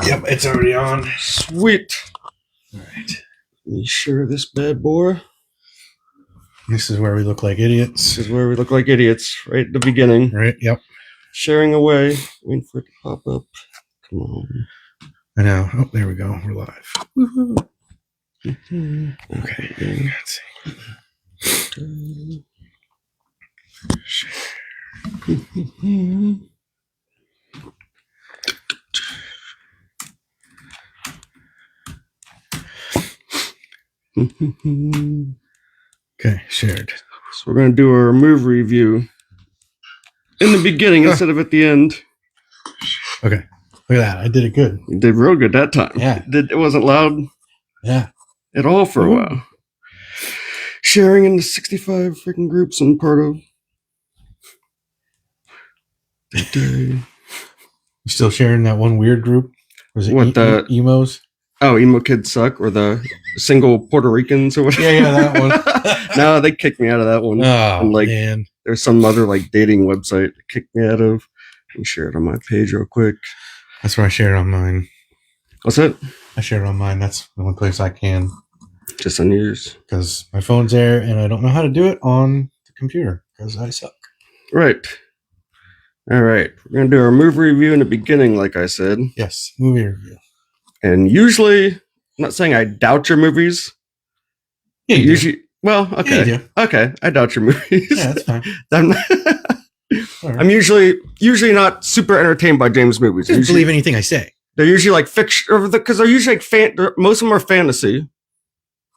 Yep, it's already on. Sweet. All right. Let me share this bad boy. This is where we look like idiots. This is where we look like idiots, right at the beginning. Right, yep. Sharing away. Waiting for it to pop up. Come on. I know. Oh, there we go. We're live. Woohoo. Okay. Let's see. Okay, shared. So we're going to do our movie review in the beginning instead of at the end. Okay. Look at that. I did it good. You did real good that time. Yeah. It wasn't loud Yeah. at all for a while. Sharing into 65 freaking groups I'm part of. You still sharing that one weird group? Was it What, the emos? Oh, emo kids suck, or the single Puerto Ricans or whatever. Yeah, that one. No, they kicked me out of that one. Oh, And, like, man. there's some other like dating website that kicked me out of. Let me share it on my page real quick. That's where I share on mine. What's that? I share it on mine. That's the only place I can. Just on yours. Because my phone's there and I don't know how to do it on the computer because I suck. Right. All right. We're going to do our movie review in the beginning, like I said. Yes, movie review. And usually, I'm not saying I doubt your movies. Yeah, you usually, well, okay. Yeah, you do. Okay. I doubt your movies. Yeah, that's fine. I'm, Right. I'm usually not super entertained by James movies. Just believe anything I say. They're usually like fiction, because they're usually like most of them are fantasy.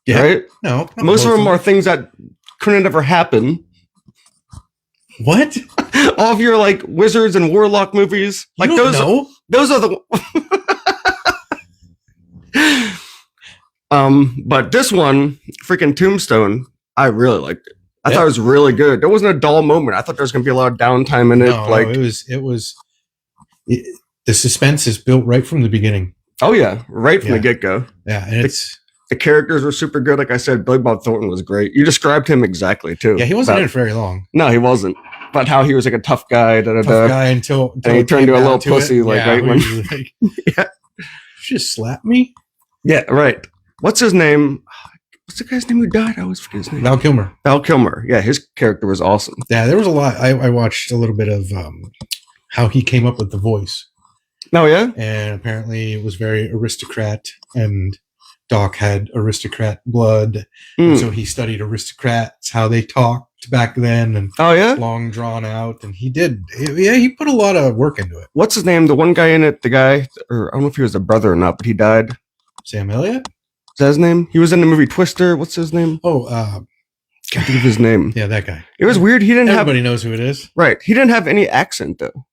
Yeah. Right? No. Most of them are things that couldn't ever happen. What? All of your like wizards and warlock movies, You like don't know. those are the. But this one, freaking Tombstone, I really liked it. I thought it was really good. There wasn't a dull moment. I thought there was going to be a lot of downtime in it. No, it was. The suspense is built right from the beginning. Oh yeah, right from the get go. Yeah, and the characters were super good. Like I said, Billy Bob Thornton was great. You described him exactly too. Yeah, he wasn't in it for very long. No, he wasn't. But how he was like a tough guy. Tough guy until and he turned into a little pussy. Like right when. Like, Yeah. She just slapped me. Yeah, right. What's his name? What's the guy's name who died? I always forget his name. Val Kilmer. Val Kilmer. Yeah, his character was awesome. Yeah, there was a lot. I watched a little bit of how he came up with the voice. Oh, yeah? And apparently it was very aristocrat, and Doc had aristocrat blood. And so he studied aristocrats, how they talked back then, and oh, yeah? Long drawn out. And he did. Yeah, he put a lot of work into it. What's his name? The one guy in it, the guy, or I don't know if he was a brother or not, but he died. Sam Elliott? Is that his name? He was in the movie Twister. What's his name? Oh, Can't think of his name. Yeah, that guy. It was weird. Everybody knows who it is. Right. He didn't have any accent, though.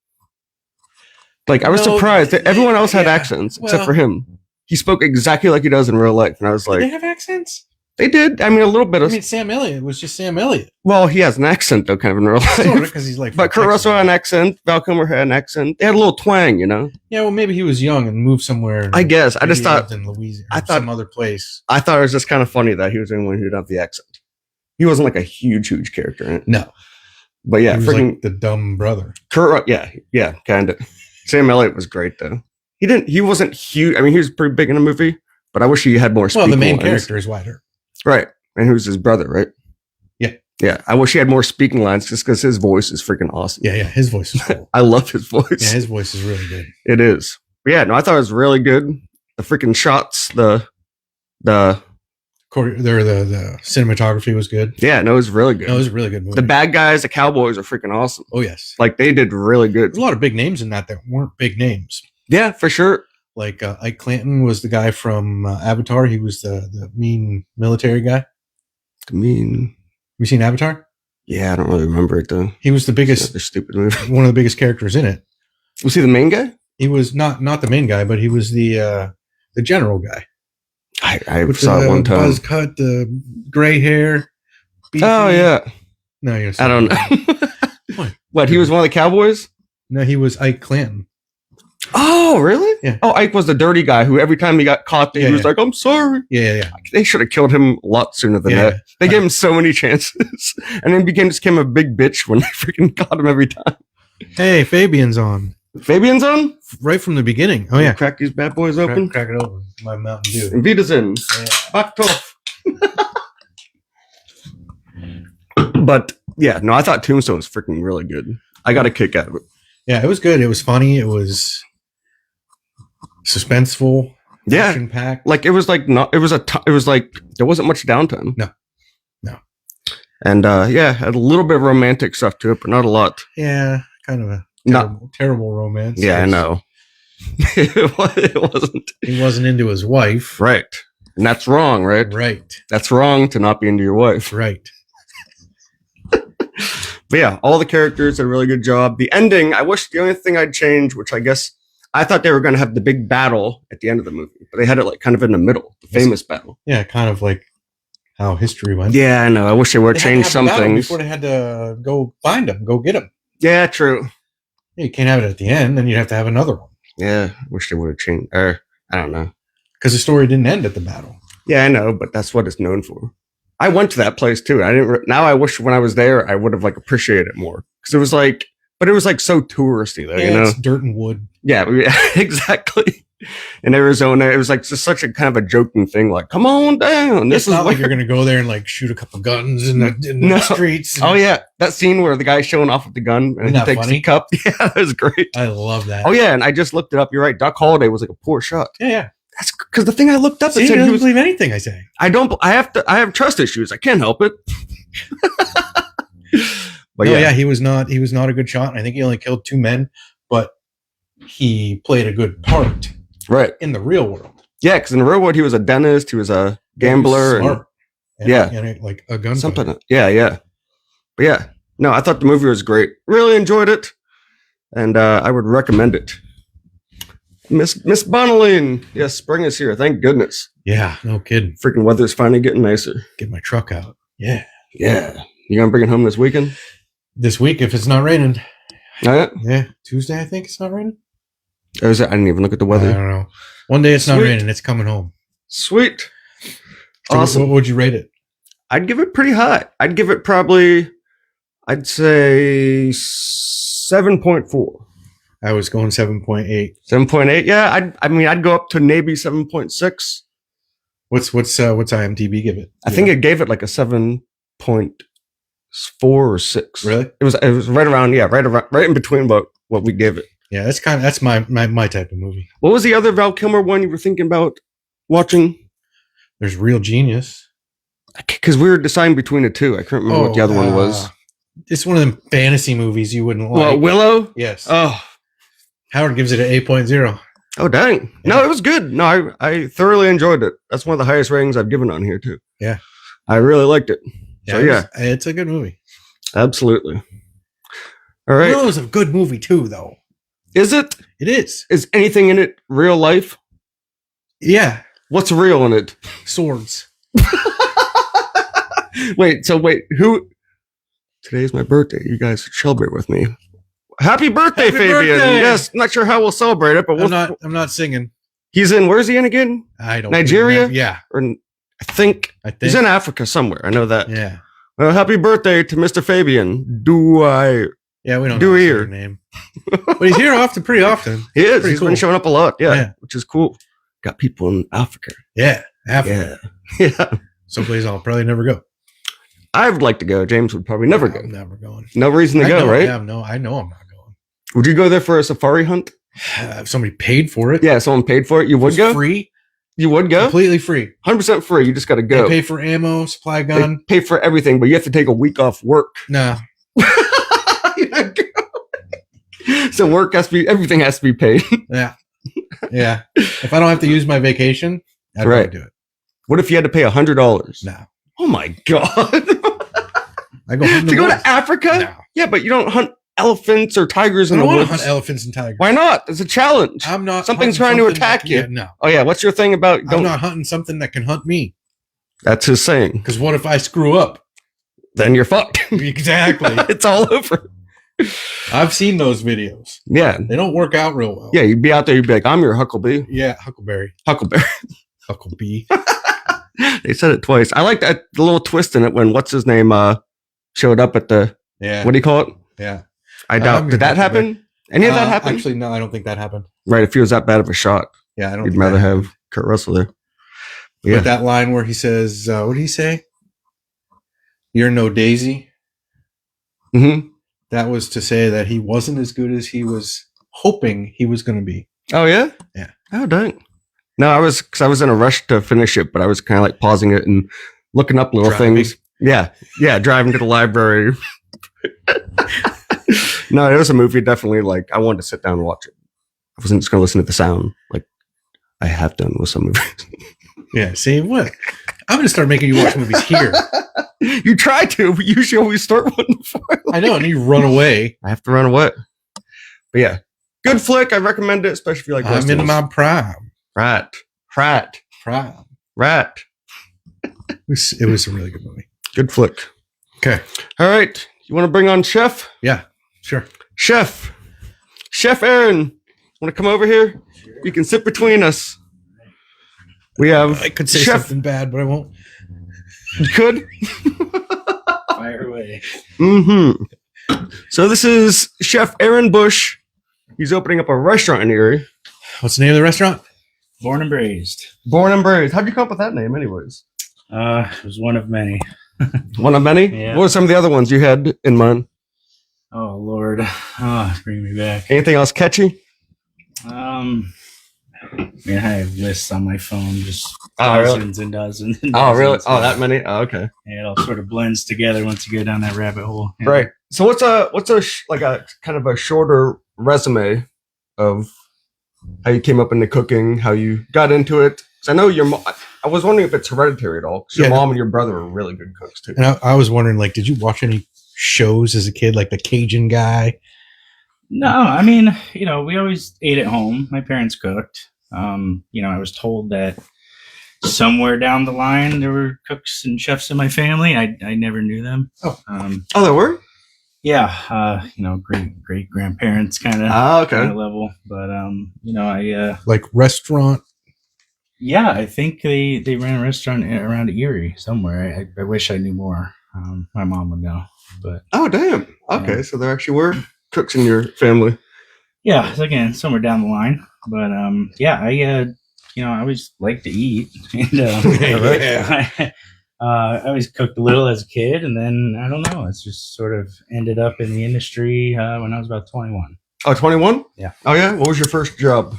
Like, I was surprised that everyone else had accents except for him. He spoke exactly like he does in real life. And I was like, Did they have accents? They did. I mean, a little bit of. I mean, Sam Elliott was just Sam Elliott. Well, he has an accent, though, kind of in real life. Sort of, because he's like. But Kurt Russell had an accent. Val Kilmer had an accent. They had a little twang, you know? Yeah, well, maybe he was young and moved somewhere. I guess. I just thought. In Louisiana, I thought some other place. I thought it was just kind of funny that he was the only one who didn't have the accent. He wasn't like a huge character in it. No. But yeah, he was freaking like the dumb brother. Yeah, kind of. Sam Elliott was great though. He wasn't huge. I mean, he was pretty big in the movie, but I wish he had more. Well, the main lines. character is Whiter, right? And who's his brother, right? Yeah. I wish he had more speaking lines just because his voice is freaking awesome. Yeah, his voice is cool. I love his voice. Yeah, his voice is really good. It is. But yeah, no, I thought it was really good. The freaking shots, the cinematography was good. Yeah, no, it was really good. No, it was a really good movie. The bad guys, the cowboys, are freaking awesome. Oh yes, like they did really good. There's a lot of big names in that weren't big names. Yeah, for sure. Like Ike Clanton was the guy from Avatar. He was the mean military guy. The mean. Have you seen Avatar? Yeah, I don't really remember it though. He was the biggest, stupid movie. One of the biggest characters in it. Was he the main guy? He was not the main guy, but he was the general guy. I saw it one time. Buzz cut, the gray hair. Beefy. Oh yeah. No, I don't know. What? He was one of the cowboys? No, he was Ike Clanton. Oh, really? Yeah. Oh, Ike was the dirty guy who every time he got caught, he was like, "I'm sorry." Yeah. They should have killed him a lot sooner than that. They gave him so many chances, and then became a big bitch when they freaking caught him every time. Hey, Fabian's on. Fabian's on? Right from the beginning. Oh yeah. Crack these bad boys open. Crack it open. My Mountain Dew. And Vita's in. Yeah. Backed off. But yeah, no, I thought Tombstone was freaking really good. I got a kick out of it. Yeah, it was good. It was funny. It was suspenseful. Yeah. Action packed. Like it was like not. It was like there wasn't much downtime. No. And yeah, had a little bit of romantic stuff to it, but not a lot. Yeah, kind of a terrible romance. Yeah, I know. It wasn't. He wasn't into his wife. Right. And that's wrong, right? Right. That's wrong to not be into your wife. Right. But yeah, all the characters did a really good job. The ending, I wish the only thing I'd change, which I guess I thought they were going to have the big battle at the end of the movie, but they had it like kind of in the middle, the famous battle. Yeah, kind of like how history went. Yeah, I know. I wish they would have changed some things before they had to go find him, go get him. Yeah, true. Yeah, you can't have it at the end, then you'd have to have another one. Yeah, I wish they would have changed. Or I don't know, because the story didn't end at the battle. Yeah, I know, but that's what it's known for. I went to that place too. I didn't. Now I wish when I was there, I would have like appreciated it more because it was like, but it was like so touristy though. Yeah, you know, it's dirt and wood. Yeah, exactly. In Arizona, it was like just such a kind of a joking thing. Like, come on down. This is not like you're gonna go there and like shoot a couple guns in the streets. Oh yeah, that scene where the guy's showing off with the gun and he takes the cup. Yeah, that was great. I love that. Oh yeah, and I just looked it up. You're right. Doc Holliday was like a poor shot. Yeah. That's because the thing I looked up, See, it said he doesn't was, believe anything I say. I have trust issues. I can't help it. But yeah, he was not a good shot. I think he only killed 2 men, but he played a good part. Right. In the real world. Yeah, because in the real world, he was a dentist, he was a gambler, and like a gun. Something. Yeah. But yeah, no, I thought the movie was great. Really enjoyed it, and I would recommend it. Miss Bonaline. Yes, spring is here. Thank goodness. Yeah, no kidding. Freaking weather's finally getting nicer. Get my truck out. Yeah. Yeah. You gonna bring it home this weekend? This week, if it's not raining. Oh, yeah? Yeah. Tuesday, I think it's not raining. Oh, is it? I didn't even look at the weather. I don't know. One day it's not raining. It's coming home. Sweet. So awesome. What would you rate it? I'd give it pretty high. I'd give it probably, I'd say 7.4. I was going 7.8. 7.8. Yeah. I'd go up to maybe 7.6. What's IMDb give it? I think it gave it like a 7.4 or 6. Really? It was right around, right in between what we gave it. Yeah, that's my type of movie. What was the other Val Kilmer one you were thinking about watching? There's Real Genius. Because we were deciding between the two. I couldn't remember what the other one was. It's one of them fantasy movies you wouldn't like. Well, Willow? Yes. Oh. Howard gives it an 8.0. Oh, dang. Yeah. No, it was good. No, I thoroughly enjoyed it. That's one of the highest ratings I've given on here, too. Yeah. I really liked it. So, it's a good movie. Absolutely. All right. Willow's a good movie, too, though. Is it? It is. Is anything in it real life? Yeah. What's real in it? Swords. Wait, who? Today's my birthday. You guys should celebrate with me. Happy birthday, Fabian. Birthday. Yes, not sure how we'll celebrate it, but I'm not singing. He's in, where's he in again? I don't Nigeria? remember. Yeah. Or I think he's in Africa somewhere. I know that. Yeah. Well, happy birthday to Mr. Fabian. Yeah, we don't know his name. But he's here pretty often. He is. He's been showing up a lot. Yeah. Which is cool. Got people in Africa. Yeah. Africa. Yeah. Someplace I'll probably never go. I would like to go. James would probably never go. I'm never going. No reason to go, right? Yeah, no, I know I'm not going. Would you go there for a safari hunt? If somebody paid for it. Yeah, someone paid for it. You would go? Free. You would go? Completely free. 100% free. You just got to go. They pay for ammo, supply gun. They pay for everything, but you have to take a week off work. No. So everything has to be paid. Yeah. Yeah. If I don't have to use my vacation, I'd probably do it. What if you had to pay $100? No. Oh my God. I go hunt to go to Africa? No. Yeah, but you don't hunt elephants or tigers in the woods. I don't want to hunt elephants and tigers. Why not? It's a challenge. I'm not. Something's trying to attack you. No. Oh yeah. What's your thing about? I'm not hunting something that can hunt me. That's his saying. Because what if I screw up? Then you're fucked. Exactly. It's all over. I've seen those videos. Yeah. They don't work out real well. Yeah, you'd be out there, you'd be like, I'm your Huckleberry. Yeah, Huckleberry. Hucklebee. They said it twice. I like that the little twist in it when what's his name showed up at the what do you call it? Yeah. I doubt. Did that happen? Any of that happen? Actually, no, I don't think that happened. Right. If he was that bad of a shot, Yeah, I don't. you'd think rather that have happened. Kurt Russell there. But that line where he says, "What did he say? You're no Daisy." Mm-hmm. That was to say that he wasn't as good as he was hoping he was going to be. Oh yeah. Yeah. Oh dang. No, I was in a rush to finish it, but I was kind of like pausing it and looking up little Driving. things. Yeah, driving to the library. No, it was a movie. Definitely, like I wanted to sit down and watch it. I wasn't just going to listen to the sound, like I have done with some movies. Yeah. See what? I'm going to start making you watch movies here. You try to, but usually always start one before. I know, and you run away. I have to run away. But yeah, good flick. I recommend it, especially if you like. I'm Westerns. in my prime. Rat. Prime. It was a really good movie. Good flick. Okay. All right, you want to bring on Chef? Yeah. Sure. Chef Aaron, want to come over here? You can sit between us. We have I could say Chef. something bad, but I won't. You could. Fire away. Mm-hmm. So this is Chef Aaron Bush. He's opening up a restaurant in Erie. What's the name of the restaurant? Born and raised. Born and raised. How'd you come up with that name, anyways? It was one of many. One of many. Yeah. What were some of the other ones you had in mind? Oh Lord. Oh, bring me back. Anything else catchy? I mean, I have lists on my phone, just Oh, really? dozens and dozens. And Oh, really? dozens. Oh, that many? Oh, okay. Yeah, it all sort of blends together once you go down that rabbit hole. Yeah. Right. So what's a like a kind of a shorter resume of how you came up into cooking, how you got into it? 'Cause I know I was wondering if it's hereditary at all. 'Cause your Yeah. mom and your brother are really good cooks too. And I was wondering, like, did you watch any shows as a kid, like the Cajun Guy? No, I mean, we always ate at home. My parents cooked. I was told that somewhere down the line there were cooks and chefs in my family. I never knew them. Oh. Oh, there were? Yeah, great grandparents kind of Ah, okay. level. But Like restaurant? yeah, I think they ran a restaurant around Erie somewhere. I wish I knew more. My mom would know, but Oh, damn. Okay, Yeah. so there actually were cooks in your family. yeah, so again, somewhere down the line. But I always liked to eat, and Yeah. I always cooked a little as a kid, and then I don't know, it's just sort of ended up in the industry when I was about 21. Oh, 21? Yeah. Oh, yeah? What was your first job?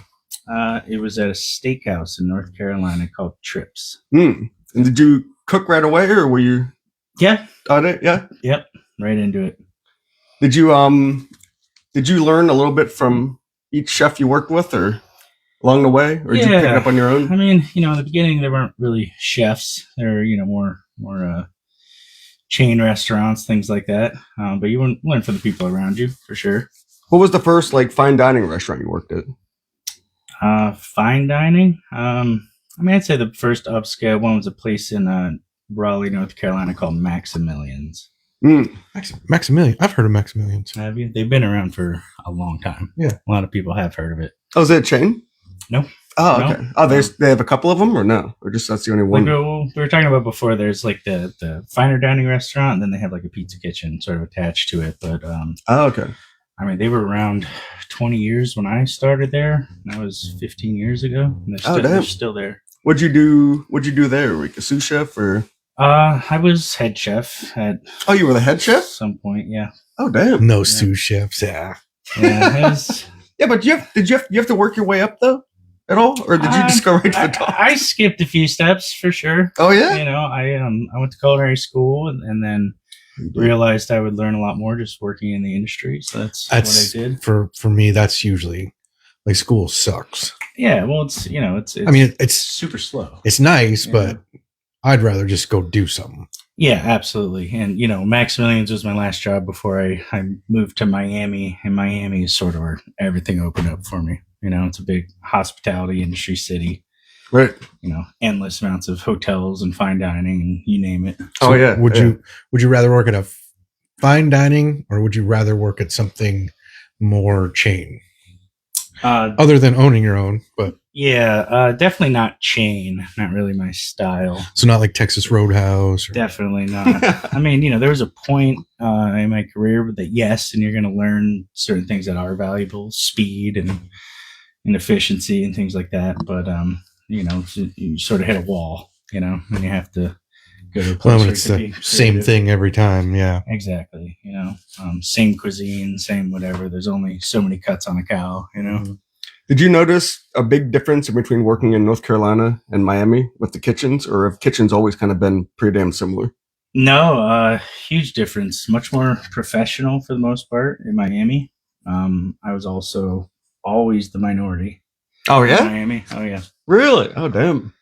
It was at a steakhouse in North Carolina called Trips. And did you cook right away, or were you Yeah, on it? Yeah. yep, right into it. Did you learn a little bit from each chef you worked with, or along the way, or did you pick it Yeah. up on your own? I mean, in the beginning, there weren't really chefs. There were, more chain restaurants, things like that. But you learn from the people around you, for sure. What was the first like fine dining restaurant you worked at? Fine dining. I'd say the first upscale one was a place in Raleigh, North Carolina called Maximilian's. Maximilian. I've heard of Maximilians. Have you? They've been around for a long time. Yeah. A lot of people have heard of it. Oh, is it a chain? No. Oh, No. okay. Oh, they have a couple of them, or no, or just that's the only Like one. we were talking about before, there's like the finer dining restaurant, and then they have like a pizza kitchen sort of attached to it. But Oh, okay. they were around 20 years when I started there. That was 15 years ago. And Oh, they're damn. still there. What'd you do there? Like a sous chef, or? I was head chef at Oh, you were the head chef. some point. Yeah. Oh, damn. No sous chefs. Yeah. Yeah. It was, Yeah, but you have to work your way up though, at all, or did you just go right to the top? I skipped a few steps for sure. Oh yeah. I went to culinary school and then realized I would learn a lot more just working in the industry. So that's what I did. for me. That's usually like school sucks. Yeah. Well, it's I mean, it's super slow. it's nice, Yeah. but I'd rather just go do something. Yeah, absolutely. And, Maximilian's was my last job before I moved to Miami. And Miami is sort of where everything opened up for me. It's a big hospitality industry city. Right. Endless amounts of hotels and fine dining and you name it. Oh yeah. Would yeah. you rather work at a fine dining, or would you rather work at something more chain, other than owning your own? But Yeah, definitely not chain. Not really my style. So not like Texas Roadhouse. Or, Definitely not. I mean, there was a point in my career that yes, and you're going to learn certain things that are valuable, speed and efficiency and things like that. But you sort of hit a wall, and you have to go to a place well, where it's it can the be same creative. thing every time. Yeah. Exactly. Same cuisine, same whatever. There's only so many cuts on a cow. Did you notice a big difference between working in North Carolina and Miami with the kitchens, or have kitchens always kind of been pretty damn similar? No, huge difference. Much more professional for the most part in Miami. I was also always the minority. Oh in yeah, Miami. Oh yeah. really? Oh damn.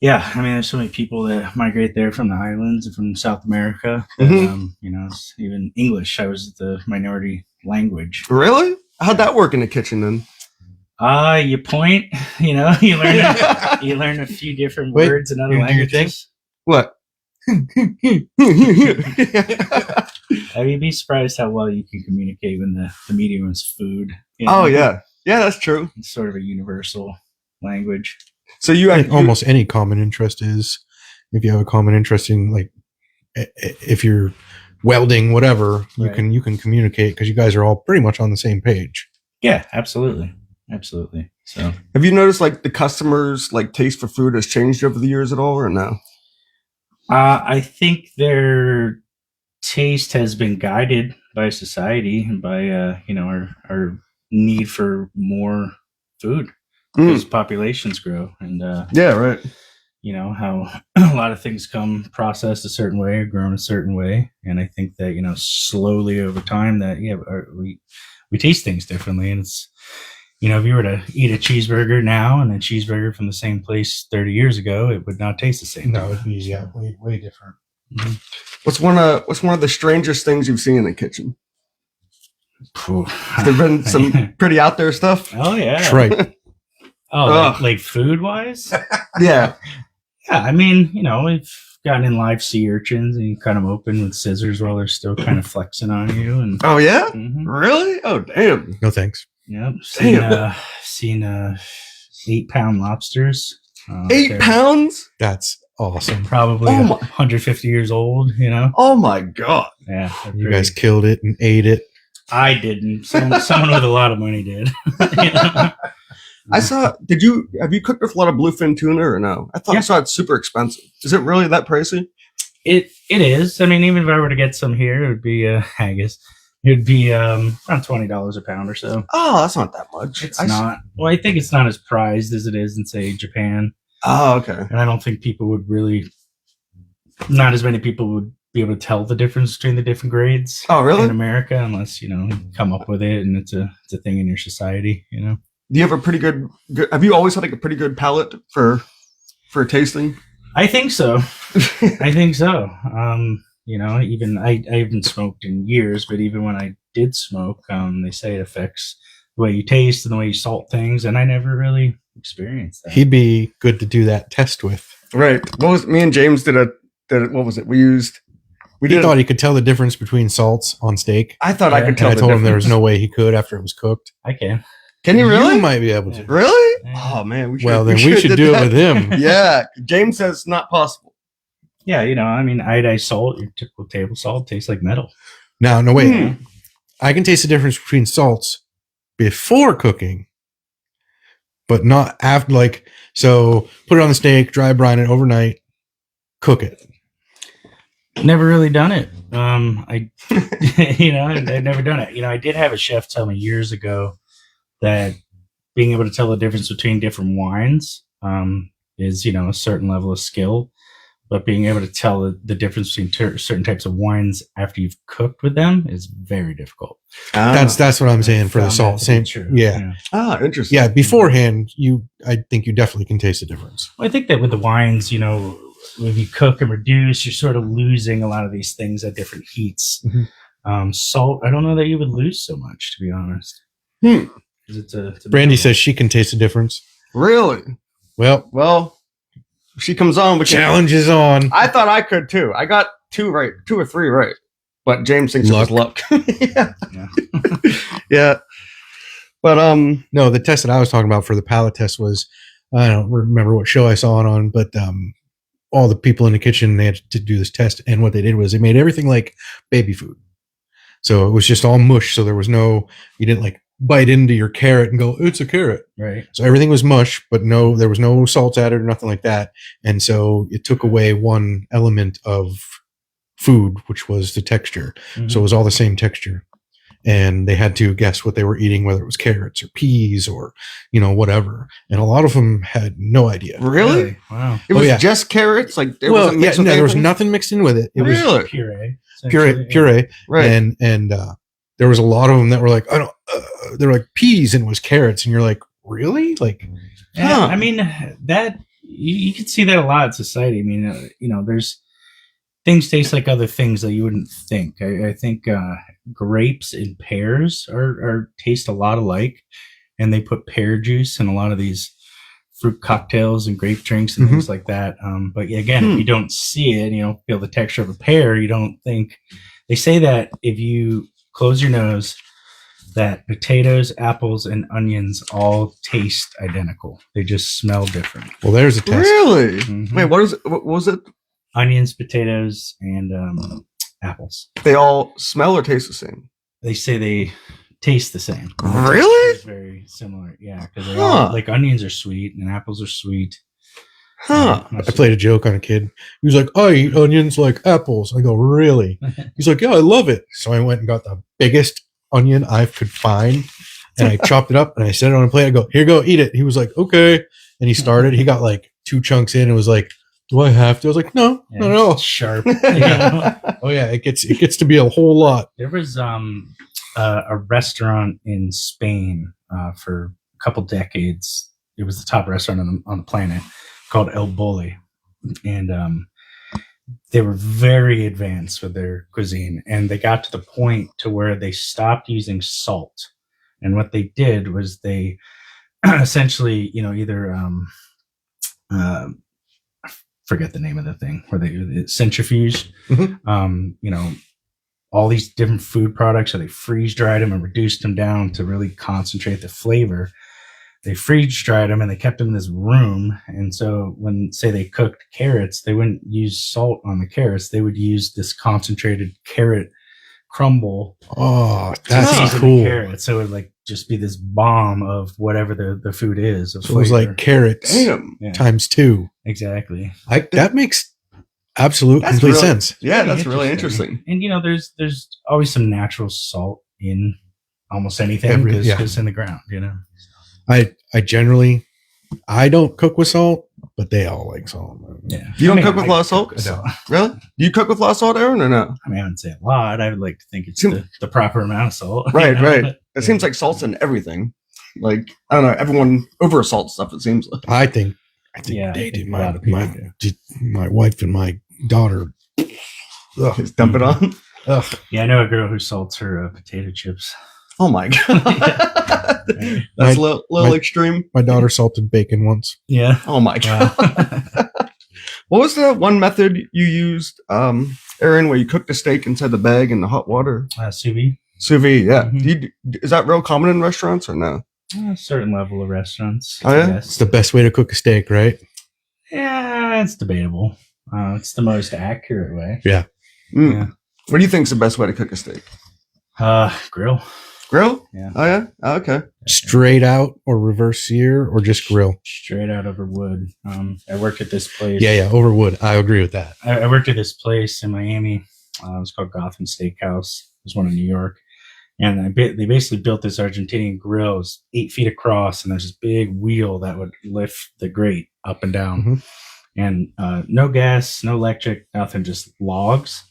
Yeah, I mean, there's so many people that migrate there from the islands and from South America. That, Mhm. it's even English. I was the minority language. Really? How'd that work in the kitchen then? You point. You learn. You learn a few different Wait, words in other you do your thing? languages. What? You'd be surprised how well you can communicate when the medium is food. Oh yeah, yeah, that's true. It's sort of a universal language. So you Like almost any common interest is, if you have a common interest in like, if you're welding, whatever, Right. you can communicate because you guys are all pretty much on the same page. Yeah, absolutely. So have you noticed like the customers' like taste for food has changed over the years at all, or no? I think their taste has been guided by society and by our need for more food as populations grow, and Yeah, right. how a lot of things come processed a certain way or grown a certain way, and I think that slowly over time that we taste things differently, and it's if you were to eat a cheeseburger now and a cheeseburger from the same place 30 years ago, it would not taste the same. No, it'd be way different. What's one of the strangest things you've seen in the kitchen? Phew. Has there been some pretty out there stuff? Oh yeah. That's right. Oh, Ugh. like food wise? Yeah. Yeah, I mean, we've gotten in live sea urchins and you cut them open with scissors while they're still kind of flexing on you. And Oh yeah. Mhm. Really? Oh damn. No thanks. Yep, Damn. seen 8-pound lobsters. 8 they're pounds? That's awesome. Probably Oh my- 150 years old. Oh my god. Yeah, they're You pretty- guys killed it and ate it. I didn't. Someone with a lot of money did. I saw. Have you cooked with a lot of bluefin tuna or no? I thought I Yeah. saw it's super expensive. Is it really that pricey? It is. I mean, even if I were to get some here, it would be haggis. It would be around $20 a pound or so. Oh, that's not that much. It's not. Well, I think it's not as prized as it is in, say, Japan. Oh, okay. And I don't think people would really. Not as many people would be able to tell the difference between the different grades Oh, really? in America, unless you come up with it and it's a thing in your society. Do you have a pretty good? Have you always had like a pretty good palate for tasting? I think so. I think so. Even I haven't smoked in years, but even when I did smoke, they say it affects the way you taste and the way you salt things, and I never really experienced that. He'd be good to do that test with. Right. Me and James did what was it? We He did. thought he could tell the difference between salts on steak. I thought I Yeah. could And tell. I the told him there was difference. no way he could after it was cooked. I can. Can you really? You might be able to. Yeah. Really? Yeah. Oh man. Well, then we should did do it that. with him. Yeah. James says it's not possible. Yeah, I mean, iodized salt, your typical table salt, tastes like metal. No, wait. Hmm. I can taste the difference between salts before cooking, but not after. Like, so put it on the steak, dry brine it overnight, cook it. Never really done it. I've never done it. I did have a chef tell me years ago that being able to tell the difference between different wines is, a certain level of skill. But being able to tell the difference between certain types of wines after you've cooked with them is very difficult. That's what I'm saying for the Found salt. that to be Same. true. Yeah. interesting. Yeah. Beforehand, I think you definitely can taste the difference. Well, I think that with the wines, if you cook and reduce, you're sort of losing a lot of these things at different heats. Mhm. Salt, I don't know that you would lose so much, to be honest. Hmm. 'Cause it's a Brandy says she can taste the difference. Really? Well, if she comes on. challenge is on. I thought I could too. I got 2 or 3 right, but James thinks it was luck. Yeah. Yeah. Yeah. But No, the test that I was talking about for the palate test was, I don't remember what show I saw it on, but all the people in the kitchen, they had to do this test. And what they did was they made everything like baby food. So it was just all mush. So there was no, you didn't like bite into your carrot and go, it's a carrot. Right. So everything was mush, but no, there was no salt added or nothing like that. And so it took away one element of food, which was the texture. Mm-hmm. So it was all the same texture. And they had to guess what they were eating, whether it was carrots or peas or, whatever. And a lot of them had no idea. really? Wow. It was yeah. just carrots? Like it Well, wasn't yeah, mixed with there was anything? nothing mixed in with it. It was Really? Puree. puree. Right. And there was a lot of them that were like, I don't, they were like peas and it was carrots. And you're like, really? Like, Yeah, Huh. I mean that you can see that a lot in society. I mean, there's things taste like other things that you wouldn't think. I think grapes and pears are taste a lot alike, and they put pear juice in a lot of these fruit cocktails and grape drinks and things like that. But again, if you don't see it, and you don't feel the texture of a pear, you don't think. They say that if you close your nose, that potatoes, apples, and onions all taste identical. They just smell different. well, there's a test. Really? Mhm. Wait, what was it? Onions, potatoes, and apples. They all smell or taste the same? They say they taste the same. Really? It's very similar. Yeah, because Huh. like onions are sweet and apples are sweet. Huh. Not I played a joke on a kid. He was like, I eat onions like apples. I go, really? He's like, yeah, I love it. So I went and got the biggest onion I could find and I chopped it up and I set it on a plate. I go, here, go eat it. He was like, okay. And he started, he got like 2 chunks in and was like, do I have to? I was like, no, Yeah, not at all. it's sharp. Yeah. Oh yeah, it gets to be a whole lot. There was a restaurant in Spain for a couple decades. It was the top restaurant on the planet called El Bulli, and they were very advanced with their cuisine, and they got to the point to where they stopped using salt. And what they did was they essentially, either I forget the name of the thing where they centrifuge, Mhm. all these different food products, or they freeze dried them and reduced them down to really concentrate the flavor. They freeze dried them and they kept them in this room. And so when, say, they cooked carrots, they wouldn't use salt on the carrots. They would use this concentrated carrot crumble Oh, to that's season the cool. carrot. So it would like just be this bomb of whatever the food is. Of So it was flavor. like carrots Damn. Yeah, times 2. exactly. That makes absolute That's complete really- sense. Yeah, that's really interesting. And there's always some natural salt in almost anything because Yeah. it's in the ground. I generally, I don't cook with salt, but they all like salt. Yeah. You don't cook with a lot of salt? cook with salt. Really? Do you cook with a lot of salt, Aaron, or no? I mean, I wouldn't say a lot. I would like to think it's Seem- the proper amount of salt. Right, right. But- It seems like salt's in everything. Like, I don't know, everyone over assault stuff, it seems like. I think Yeah, they I did. think a lot of people My wife and my daughter. Ugh. Just dump it on. Ugh. Yeah, I know a girl who salts her potato chips. Oh my god. That's a little extreme. My daughter salted bacon once. Yeah. Oh my god. Wow. What was the one method you used, Aaron, where you cooked the steak inside the bag in the hot water? Sous vide. Sous vide, yeah. Mhm. Is that real common in restaurants or no? A certain level of restaurants. Oh, yeah? It's the best way to cook a steak, right? Yeah, it's debatable. It's the most accurate way. Mm. Yeah. What do you think is the best way to cook a steak? Grill. Grill? Yeah. Oh yeah. Oh, okay. Straight out or reverse sear or just grill? Straight out over wood. I worked at this place. Yeah, over wood. I agree with that. I worked at this place in Miami. It was called Gotham Steakhouse. There's one in New York. And they basically built this Argentinian grill. It was 8 feet across, and there's this big wheel that would lift the grate up and down. Mhm. And no gas, no electric, nothing, just logs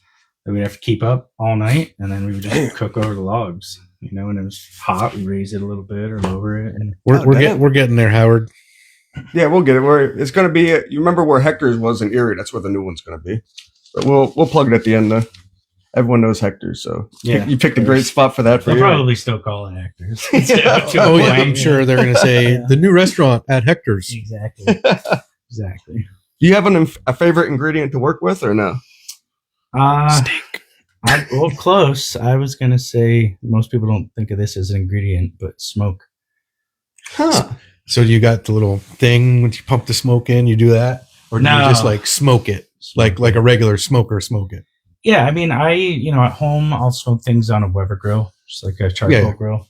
that we'd have to keep up all night. And then we would just cook over the logs. When it was hot, we raise it a little bit or lower it. And We're getting there, Howard. Yeah, we'll get it. It's going to be. You remember where Hector's was in Erie? That's where the new one's going to be. But we'll plug it at the end. Though. Everyone knows Hector's, so Yeah. you picked a great spot for that. For they'll you. probably still call it actors. Oh yeah, I'm sure they're going to say Yeah. the new restaurant at Hector's. Exactly. Exactly. Do you have a favorite ingredient to work with, or no? Steak. Close. I was gonna say most people don't think of this as an ingredient, but smoke. Huh. So you got the little thing when you pump the smoke in, you do that, or do you No. just like smoke it, like a regular smoker smoke it? Yeah, I mean, at home I'll smoke things on a Weber grill, just like a charcoal Yeah. grill.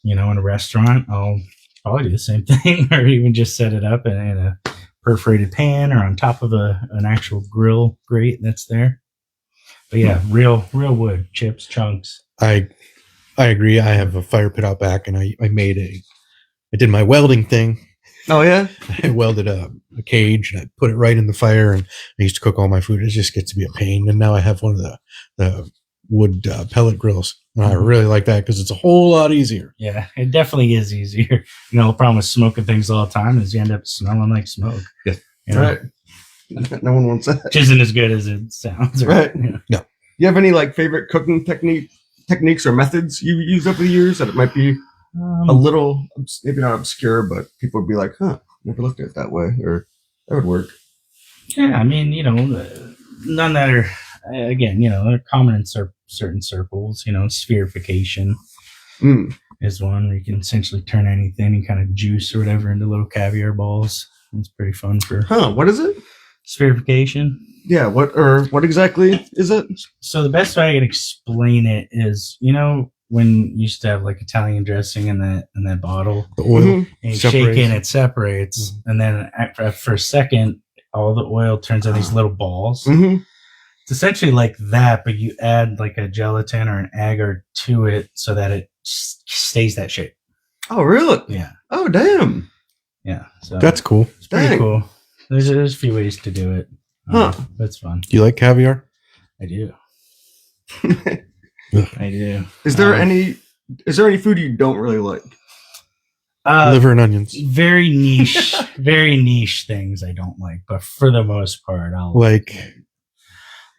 In a restaurant, I'll probably do the same thing, or even just set it up in a perforated pan or on top of an actual grill grate that's there. But yeah, real wood, chips, chunks. I agree. I have a fire pit out back, and I did my welding thing. Oh yeah. I welded a cage and I put it right in the fire, and I used to cook all my food. It just gets to be a pain. And now I have one of the wood pellet grills, and I really like that because it's a whole lot easier. Yeah, it definitely is easier. The problem with smoking things all the time is you end up smelling like smoke. Yeah. You know, Right. No one wants that. Which isn't as good as it sounds. Right. Yeah. You have any like favorite cooking techniques or methods you've used over the years that it might be a little, maybe not obscure, but people would be like, huh, never looked at it that way, or that would work. Yeah, I mean, none that are, again, they're common in certain circles. Spherification is one where you can essentially turn anything, any kind of juice or whatever, into little caviar balls. It's pretty fun for What is it? spherification. Yeah, what exactly is it? So the best way I can explain it is, when you used to have like Italian dressing in that bottle, The oil. Mhm. and you Separates. shake it, and it separates, and then for a second, all the oil turns into these little balls. Mm-hmm. It's essentially like that, but you add like a gelatin or an agar to it so that it stays that shape. Oh, really? Yeah, Oh, damn. yeah. So That's cool. it's pretty dang. cool. There's a few ways to do it. Huh. But it's fun. Do you like caviar? I do. Ugh. I do. Is there any food you don't really like? Liver and onions. Very niche things I don't like, but for the most part, I'll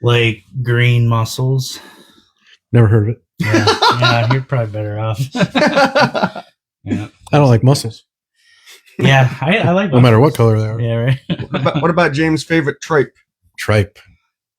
like green mussels. Never heard of it. Yeah, you're probably better off. Yeah, I don't like mussels, yeah, I like no matter what mussels. color they are. Yeah, right. what about James' favorite tripe? Tripe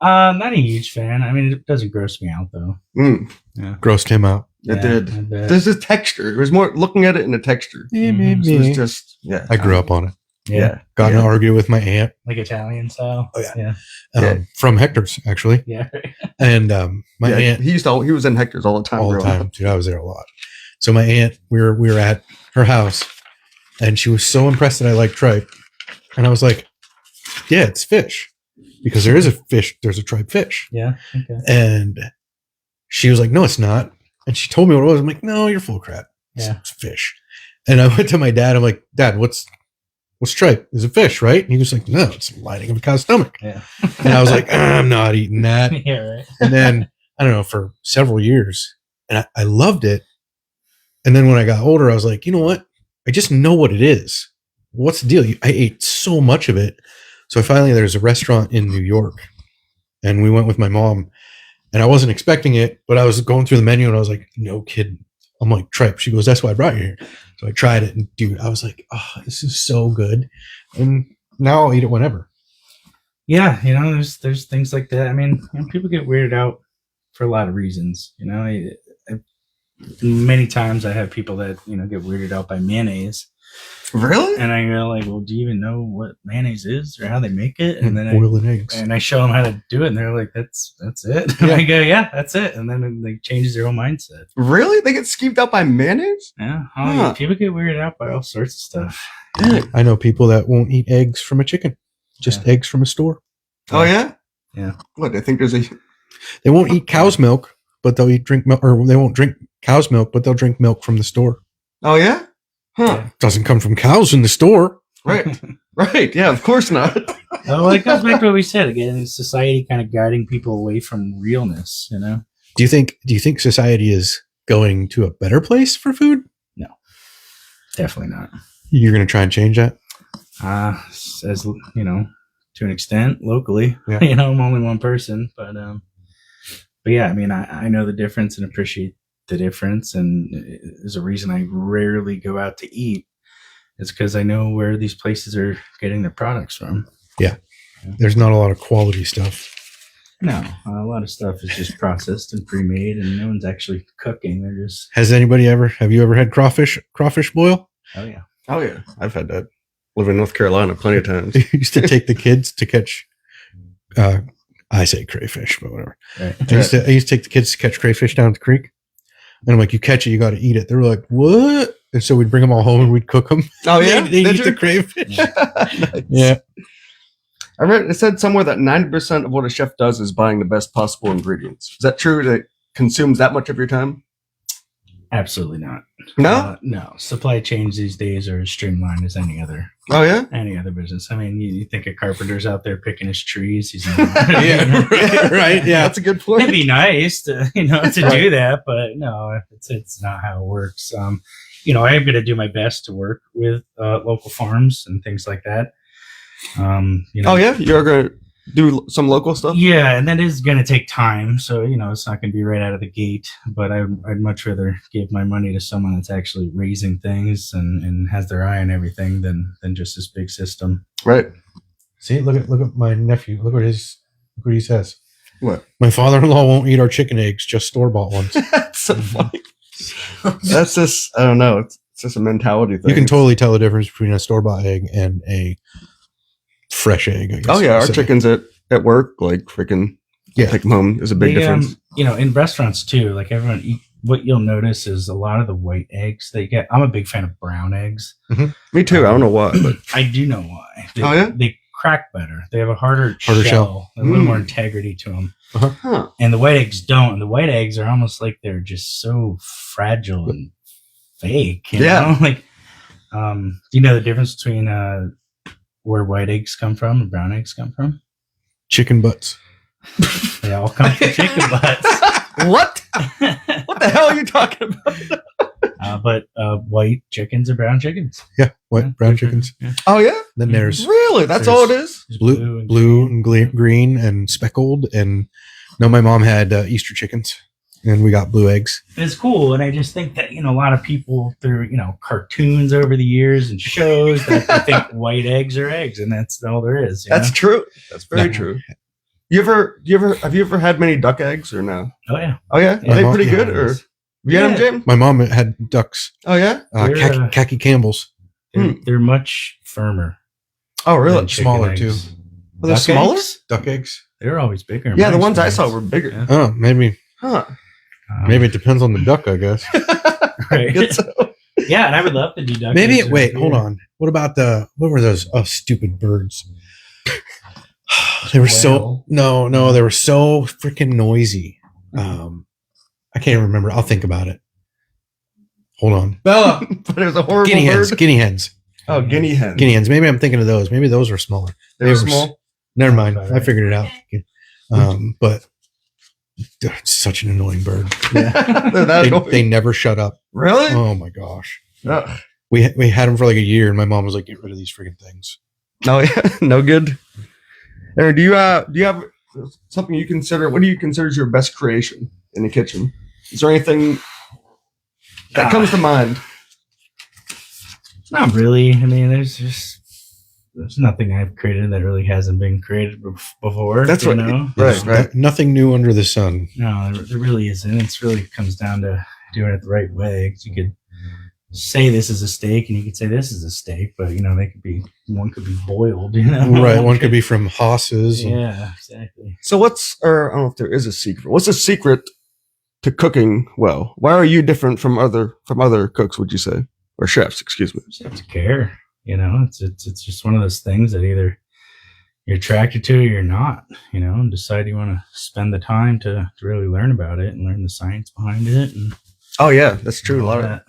Not a huge fan. I mean, it doesn't gross me out though. Mm, grossed him out. it did. I bet. There's a texture. It was more looking at it in a texture. Mhm. So it's just, yeah. I grew up on it. Yeah, Got in Yeah. an argument with my aunt like Italian style. Oh, yeah. yeah, Yeah. From Hector's, actually. yeah. And my Yeah, aunt, he was in Hector's all the time. all the growing time, up. dude, I was there a lot. So my aunt, we were at her house, and she was so impressed that I liked tripe. And I was like, yeah, it's fish. Because there is a fish, there's a tripe fish. Yeah. Okay. And she was like, no, it's not. And she told me what it was. I'm like, no, you're full of crap. Yeah. It's fish. And I went to my dad. I'm like, Dad, what's tripe? It's a fish, right? And he was like, no, it's the lining of a cow's stomach. Yeah. And I was like, I'm not eating that. Yeah. Right. And then, I don't know, for several years, and I loved it. And then when I got older, I was like, you know what? I just know what it is. What's the deal? I ate so much of it. So finally, there's a restaurant in New York, and we went with my mom, and I wasn't expecting it, but I was going through the menu, and I was like, no kidding. I'm like, tripe. She goes, that's why I brought you here. So I tried it, and dude, I was like, oh, this is so good. And now I'll eat it whenever. Yeah, there's things like that. I mean, people get weirded out for a lot of reasons. Many times I have people that get weirded out by mayonnaise, Really? and I go like, "Well, do you even know what mayonnaise is or how they make it?" And then oil and eggs. I show them how to do it, and they're like, "That's it." And Yeah. I go, "Yeah, that's it." And then it like changes their whole mindset. Really? They get skeeved out by mayonnaise? Yeah, Huh. people get weirded out by all sorts of stuff. Dang. I know people that won't eat eggs from a chicken, just eggs from a store. Oh yeah? Yeah. What? I think there's a They won't eat cow's milk, but they'll drink milk, or they won't drink cow's milk, but they'll drink milk from the store. Oh yeah? Huh. Doesn't come from cows in the store. Right. Right. Yeah, of course not. Well, it goes back to what we said again. Is society kind of guiding people away from realness? Do you think society is going to a better place for food? Definitely not. You're going to try and change that? As to an extent, locally. Yeah. I'm only one person, but yeah, I mean, I know the difference and appreciate the difference, and there's a reason I rarely go out to eat. It's because I know where these places are getting their products from. There's not a lot of quality stuff. No, a lot of stuff is just processed and pre-made, and no one's actually cooking. They're just, Have you ever had crawfish boil? oh yeah. Oh yeah, I've had that. Live in North Carolina plenty of times. I used to take the kids to catch, I say crayfish, but whatever. Right. I used to take the kids to catch crayfish down at the creek. And I'm like, you catch it, you got to eat it. They were like, what? And so we'd bring them all home and we'd cook them. Oh yeah, They'd Did eat the you? crayfish. Nice. Yeah. I read it said somewhere that 90% of what a chef does is buying the best possible ingredients. Is that true? That it consumes that much of your time? Absolutely not. No. No. Supply chains these days are as streamlined as any other Oh yeah. business. I mean, you think a carpenter's out there picking his trees? He's not. Yeah, right. Yeah. That's a good point. It'd be nice to to Right. do that, but no, it's not how it works. I am going to do my best to work with local farms and things like that. Oh yeah, you're gonna do some local stuff. Yeah, and that is going to take time. So, it's not going to be right out of the gate, but I'd much rather give my money to someone that's actually raising things and has their eye on everything than just this big system. Right. See, look at my nephew. Look what he says. What? My father-in-law won't eat our chicken eggs, just store-bought ones. That's so funny. That's just I don't know. It's just a mentality thing. You can totally tell the difference between a store-bought egg and a fresh egg. I guess Oh yeah, our So- chickens at work, like freaking Yeah. take them home. There's a big difference. In restaurants too, like what you'll notice is a lot of the white eggs that you get. I'm a big fan of brown eggs. Me too. I don't know why, but I do know why. Oh, yeah? They crack better. They have a harder shell. shell. A little Mm. more integrity to them. huh. And the white eggs don't. And the white eggs are almost like they're just so fragile and fake. You Yeah. know? Like, do you know the difference between where white eggs come from and brown eggs come from? Chicken butts. They all come from chicken butts. What? What the hell are you talking about? But white chickens are brown chickens. Yeah, white Yeah, brown different. chickens. Yeah. Oh yeah, Then there's really? That's all it is. There's blue and green and speckled. And no, my mom had Easter chickens, and we got blue eggs. And it's cool, and I just think that a lot of people through cartoons over the years and shows that they think white eggs are eggs, and that's all there is. That's true. That's very No. true. Have you ever had many duck eggs or no? oh yeah. Oh yeah, Yeah. are they My pretty mom- good yeah, or? it is. You had them, Yeah. James? My mom had ducks, Oh yeah. They're, khaki Campbells. They're much firmer. Oh really? than chicken Smaller, eggs. too. Well, they're Duck smaller? eggs? Duck eggs. They're always bigger. in Yeah, the my ones I saw experience. were bigger. Yeah. Oh, maybe Huh? maybe it depends on the duck, I guess. Right. Guess so. Yeah, and I would love to do duck Maybe eggs wait, around hold here. on. What about what were those stupid birds? They were so Quail? no, they were so freaking noisy. I can't remember. I'll think about it. Hold on. Bella. But it was a horrible Guinea hens. bird. Guinea hens. Oh, guinea hen. Guinea hens. Maybe I'm thinking of those. Maybe those were smaller. They were they were small. Never mind. Right. I figured it out. But it's such an annoying bird. They're that They, annoying. they never shut up. Really? Oh my gosh. Ugh. We had them for like a year, and my mom was like, "Get rid of these freaking things." No, yeah, no good. Aaron, do you have something you consider? What do you consider your best creation in the kitchen? Is there anything that comes to mind? Not really. I mean, there's nothing I've created that really hasn't been created before. That's you right. know? Right, right. Nothing new under the sun. No, there really isn't. It's really comes down to doing it the right way. 'Cause you could say this is a steak, and you could say this is a steak, but one could be boiled. Right. One could be from Haas's. and- Yeah, exactly. So or I don't know if there is a secret. What's the secret to cooking well? Why are you different from other cooks? Would you say, or chefs? Excuse me. You just have to care. It's just one of those things that either you're attracted to or you're not. And decide you want to spend the time to really learn about it and learn the science behind it. And Oh yeah, that's true. A all lot of that.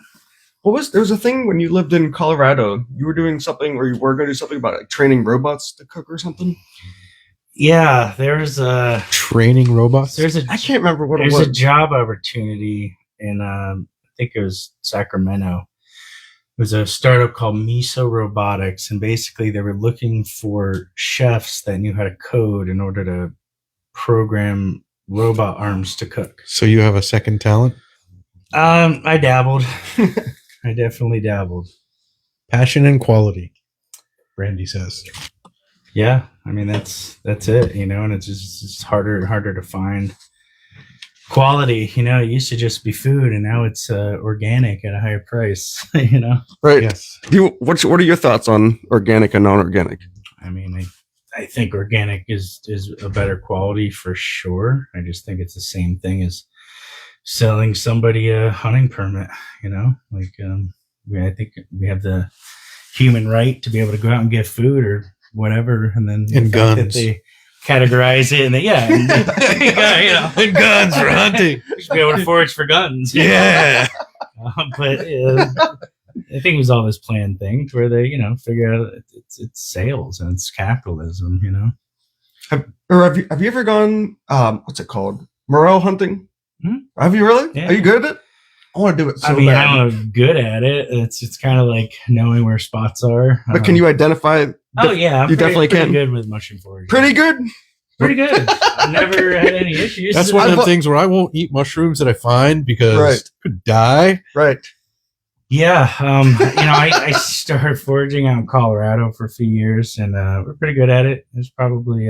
there was a thing when you lived in Colorado. You were doing something, or you were going to do something about like training robots to cook or something. Yeah, there's a Training robots. I can't remember what it there's a was. job opportunity in I think it was Sacramento. It was a startup called Miso Robotics, and basically they were looking for chefs that knew how to code in order to program robot arms to cook. So you have a second talent. I dabbled. I definitely dabbled. Passion and quality. Brandy says. Yeah, I mean that's it, and it's just it's harder and harder to find quality. It used to just be food, and now it's organic at a higher price. Right. Yes. What are your thoughts on organic and non-organic? I mean, I think organic is a better quality for sure. I just think it's the same thing as selling somebody a hunting permit. I think we have the human right to be able to go out and get food or whatever, and then And the fact that guns. they categorize it, and And guns for hunting. we should be able to forage for guns. Yeah. But I think it was all this planned thing where they, figure out it's sales and it's capitalism. Have you ever gone? What's it called? Morel hunting. Hmm? Have you really? Yeah. Are you good at it? I want to do it so I mean, bad. I'm good at it. It's kind of like knowing where spots are. But can you identify? Oh yeah, I'm you definitely pretty can. good with mushroom foraging. Pretty good. Pretty good. I've never had any issues. That's one of I've- the things where I won't eat mushrooms that I find because Right. I could die. Right. Yeah, I started foraging out in Colorado for a few years, and we're pretty good at it. There's probably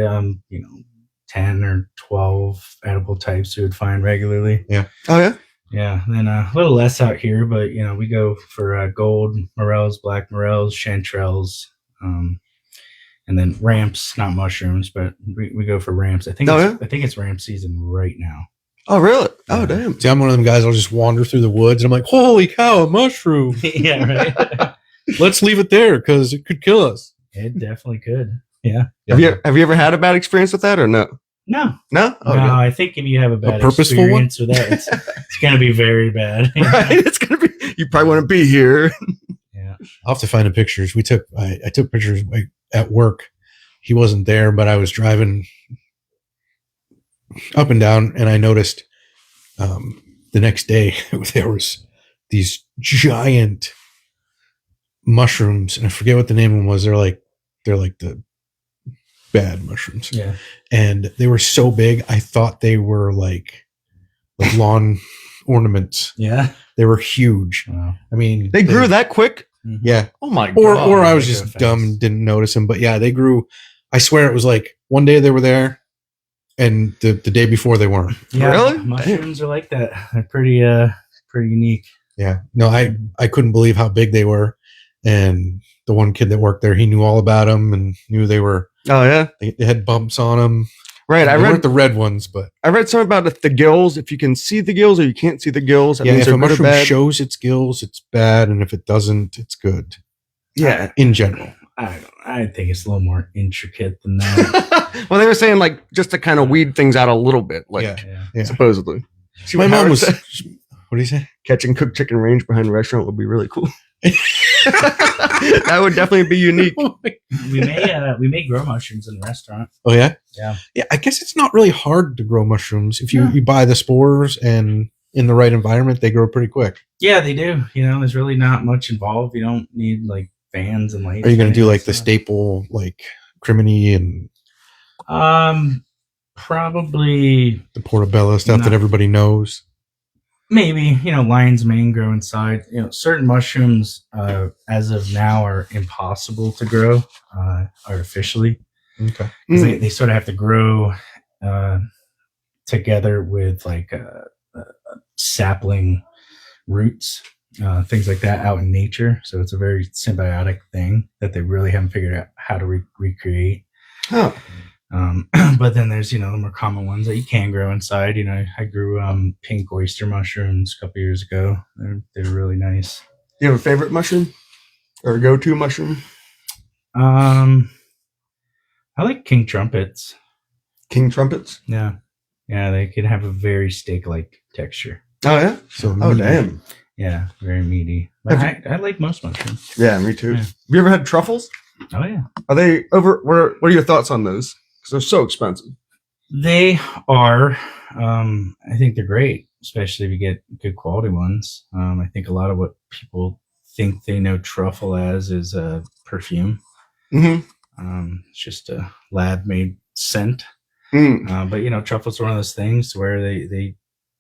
10 or 12 edible types we would find regularly. Oh yeah. Yeah, and then a little less out here, but we go for gold morels, black morels, chanterelles, and then ramps, not mushrooms, but we go for ramps. I think Oh, I think it's ramp season right now. Oh really? Oh Yeah. damn. See, I'm one of them guys. I'll just wander through the woods, and I'm like, "Holy cow, a mushroom! Yeah, right. Let's leave it there because it could kill us." It definitely could. Yeah. Have you ever had a bad experience with that or no? No. No. Oh, No, yeah. I think if you have a bad purposeful one? experience with that, it's going to be very bad. Right. It's gonna be. You probably want to be here. Yeah. I'll have to find the pictures. I took pictures at work. He wasn't there, but I was driving up and down, and I noticed the next day there was these giant mushrooms, and I forget what the name of them was. They're like the bad mushrooms, Yeah. and they were so big. I thought they were like lawn ornaments. Yeah. They were huge. Wow. I mean, They grew that quick. Yeah. Oh my Or god. I was they just go fast. dumb and didn't notice them. But yeah, they grew. I swear it was like one day they were there, and the day before they weren't. Yeah. Really? Mushrooms are like that. They're pretty unique. Yeah. No, I couldn't believe how big they were. And the one kid that worked there, he knew all about them and knew they Oh yeah. they had bumps on them. Right. They I weren't read. the red ones, but I read something about the gills. If you can see the gills or you can't see the gills, that yeah, means if a they're good or mushroom bad. shows its gills, it's bad, and if it doesn't, it's good. Yeah. In general. I think it's a little more intricate than that. Well, they were saying like just to kind of weed things out a little bit, like Yeah. Yeah. Yeah. supposedly. See My what mom Howard was. said? What do you say? Catching cooked chicken range behind a restaurant would be really cool. That would definitely be unique. We may grow mushrooms in the restaurant. Oh yeah, Yeah. yeah. I guess it's not really hard to grow mushrooms if you Yeah. you buy the spores and in the right environment, they grow pretty quick. Yeah, they do. There's really not much involved. You don't need like fans and lights. Are you going or to do like the anything. staple like criminy and Probably the portobello stuff that No. everybody knows? maybe lion's mane grow inside. Certain mushrooms as of now are impossible to grow artificially Okay. because Mm. they sort of have to grow together with like sapling roots, things like that out in nature. So it's a very symbiotic thing that they really haven't figured out how to recreate. Huh. But then there's the more common ones that you can grow inside. I grew pink oyster mushrooms a couple years ago. They're really nice. You have a favorite mushroom or a go-to mushroom? I like king trumpets. King trumpets. Yeah, they can have a very steak-like texture. Oh yeah. So Oh meaty. damn. Yeah, very meaty. But Have I like most mushrooms. Yeah, me too. Yeah. Have you ever had truffles? Oh yeah, Are they over? What are your thoughts on those? Because they're so expensive. they are. I think they're great, especially if you get good quality ones. I think a lot of what people think they know truffle as is perfume. Mm-hmm. It's just a lab-made scent. Mm. But truffles are one of those things where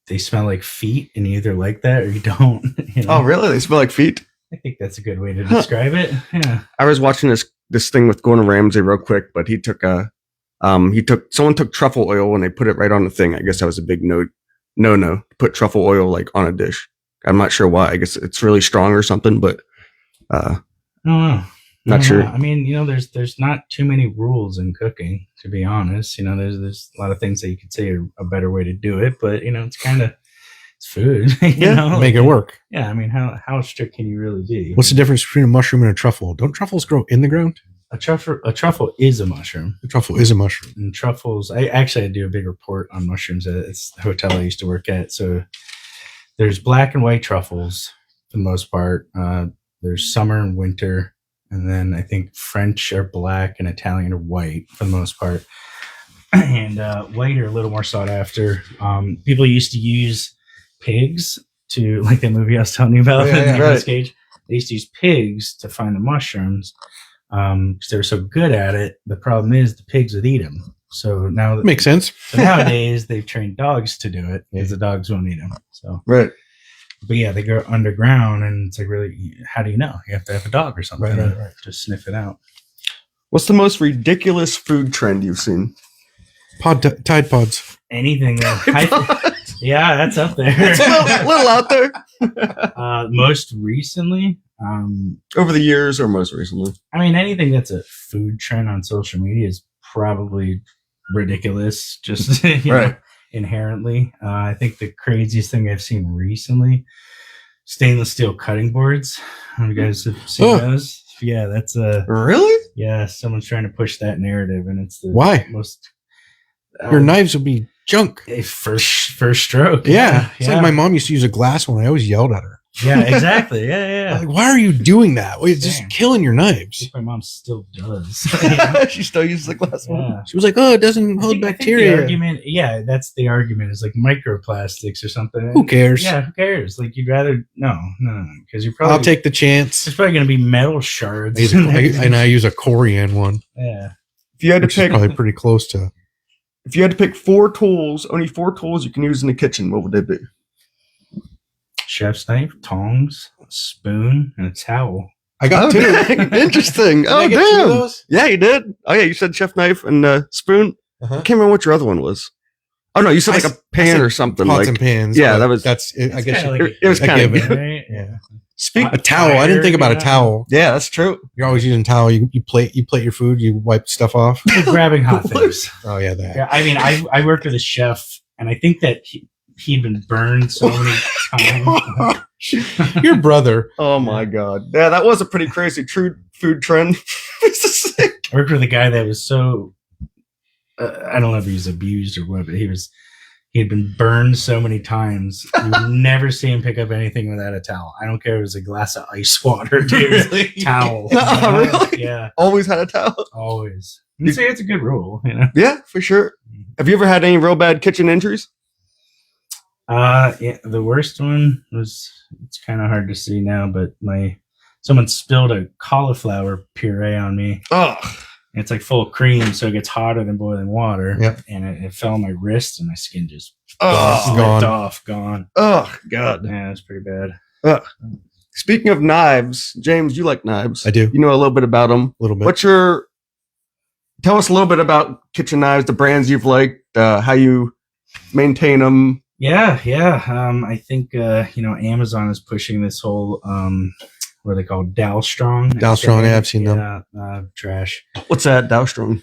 they smell like feet, and you either like that or you don't. Oh really? They smell like feet. I think that's a good way to describe it. Yeah. I was watching this this thing with Gordon Ramsay real quick, but someone took truffle oil and they put it right on the thing. I guess that was a big no. Put truffle oil like on a dish. I'm not sure why. I guess it's really strong or something, but I don't know. Not sure. I mean, there's not too many rules in cooking, to be honest. There's a lot of things that you could say are a better way to do it, but it's food. Make it work. Yeah, I mean, how strict can you really be? What's the difference between a mushroom and a truffle? Don't truffles grow in the ground? A truffle is a mushroom. A truffle is a mushroom. And truffles, I do a big report on mushrooms at it's the hotel I used to work at. So there's black and white truffles for the most part. There's summer and winter. And then I think French are black and Italian are white for the most part. And white are a little more sought after. People used to use pigs to, like the movie I was telling you about, Nicolas Cage. They used to use pigs to find the mushrooms because they were so good at it. The problem is the pigs would eat them. So now makes sense. So nowadays they've trained dogs to do it because the dogs won't eat them. So right. But yeah, they go underground, and it's like, really, how do you know? You have to have a dog or something right. to sniff it out. What's the most ridiculous food trend you've seen? Tide Pods. Anything. Yeah, that's up there. It's a little out there. Most recently, over the years, or most recently. I mean, anything that's a food trend on social media is probably ridiculous. Just right. Inherently. I think the craziest thing I've seen recently, stainless steel cutting boards. You guys have seen those? Yeah, that's really? Yeah, someone's trying to push that narrative, and it's the why most. Your knives will be junk. First stroke. Yeah. It's like my mom used to use a glass one. I always yelled at her. Yeah, exactly. Yeah. Like, why are you doing that? It's just killing your knives. I think my mom still does. She still uses the glass one. She was like, "Oh, it doesn't hold bacteria." The argument, that's the argument. Is like microplastics or something. Who cares? Yeah, who cares? Like, you'd rather no, because you're probably. I'll take the chance. There's probably going to be metal shards. And I use a Corian one. Yeah. If you had to pick, probably pretty close to. If you had to pick only four tools you can use in the kitchen, what would they be? Chef's knife, tongs, a spoon, and a towel. I got two. Interesting. Did damn. Yeah, you did. Oh yeah, you said chef knife and spoon. I can't remember what your other one was. Oh no, you said like a pan or something. Pots and pans. Yeah, that's. I guess it was kind of given. Right? Yeah. Speak a towel. I didn't think about a towel. Yeah, that's true. You're always using towel. You plate your food. You wipe stuff off. Grabbing hot things. Oh yeah, that. Yeah, I mean, I worked with a chef, and I think that he'd been burned so many times. Your brother. Oh my god. Yeah, that was a pretty crazy true food trend. I worked with a guy that was so. I don't know if he was abused or what, but he had been burned so many times. You would never see him pick up anything without a towel. I don't care if it was a glass of ice water, dude. Really? Towel. Really? Yeah. Always had a towel? Always. I'd say it's a good rule, Yeah, for sure. Have you ever had any real bad kitchen injuries? Yeah, the worst one was, it's kind of hard to see now, but someone spilled a cauliflower puree on me. Oh. It's like full of cream, so it gets hotter than boiling water. Yep. And it fell on my wrist, and my skin just gone. Oh, God. Yeah, it's pretty bad. Speaking of knives, James, you like knives. I do. You know a little bit about them. A little bit. Tell us a little bit about kitchen knives, the brands you've liked, how you maintain them. Yeah. I think, Amazon is pushing this whole, what are they called? Dalstrong. Dalstrong, yeah, I've seen them. Trash. What's that, Dalstrong?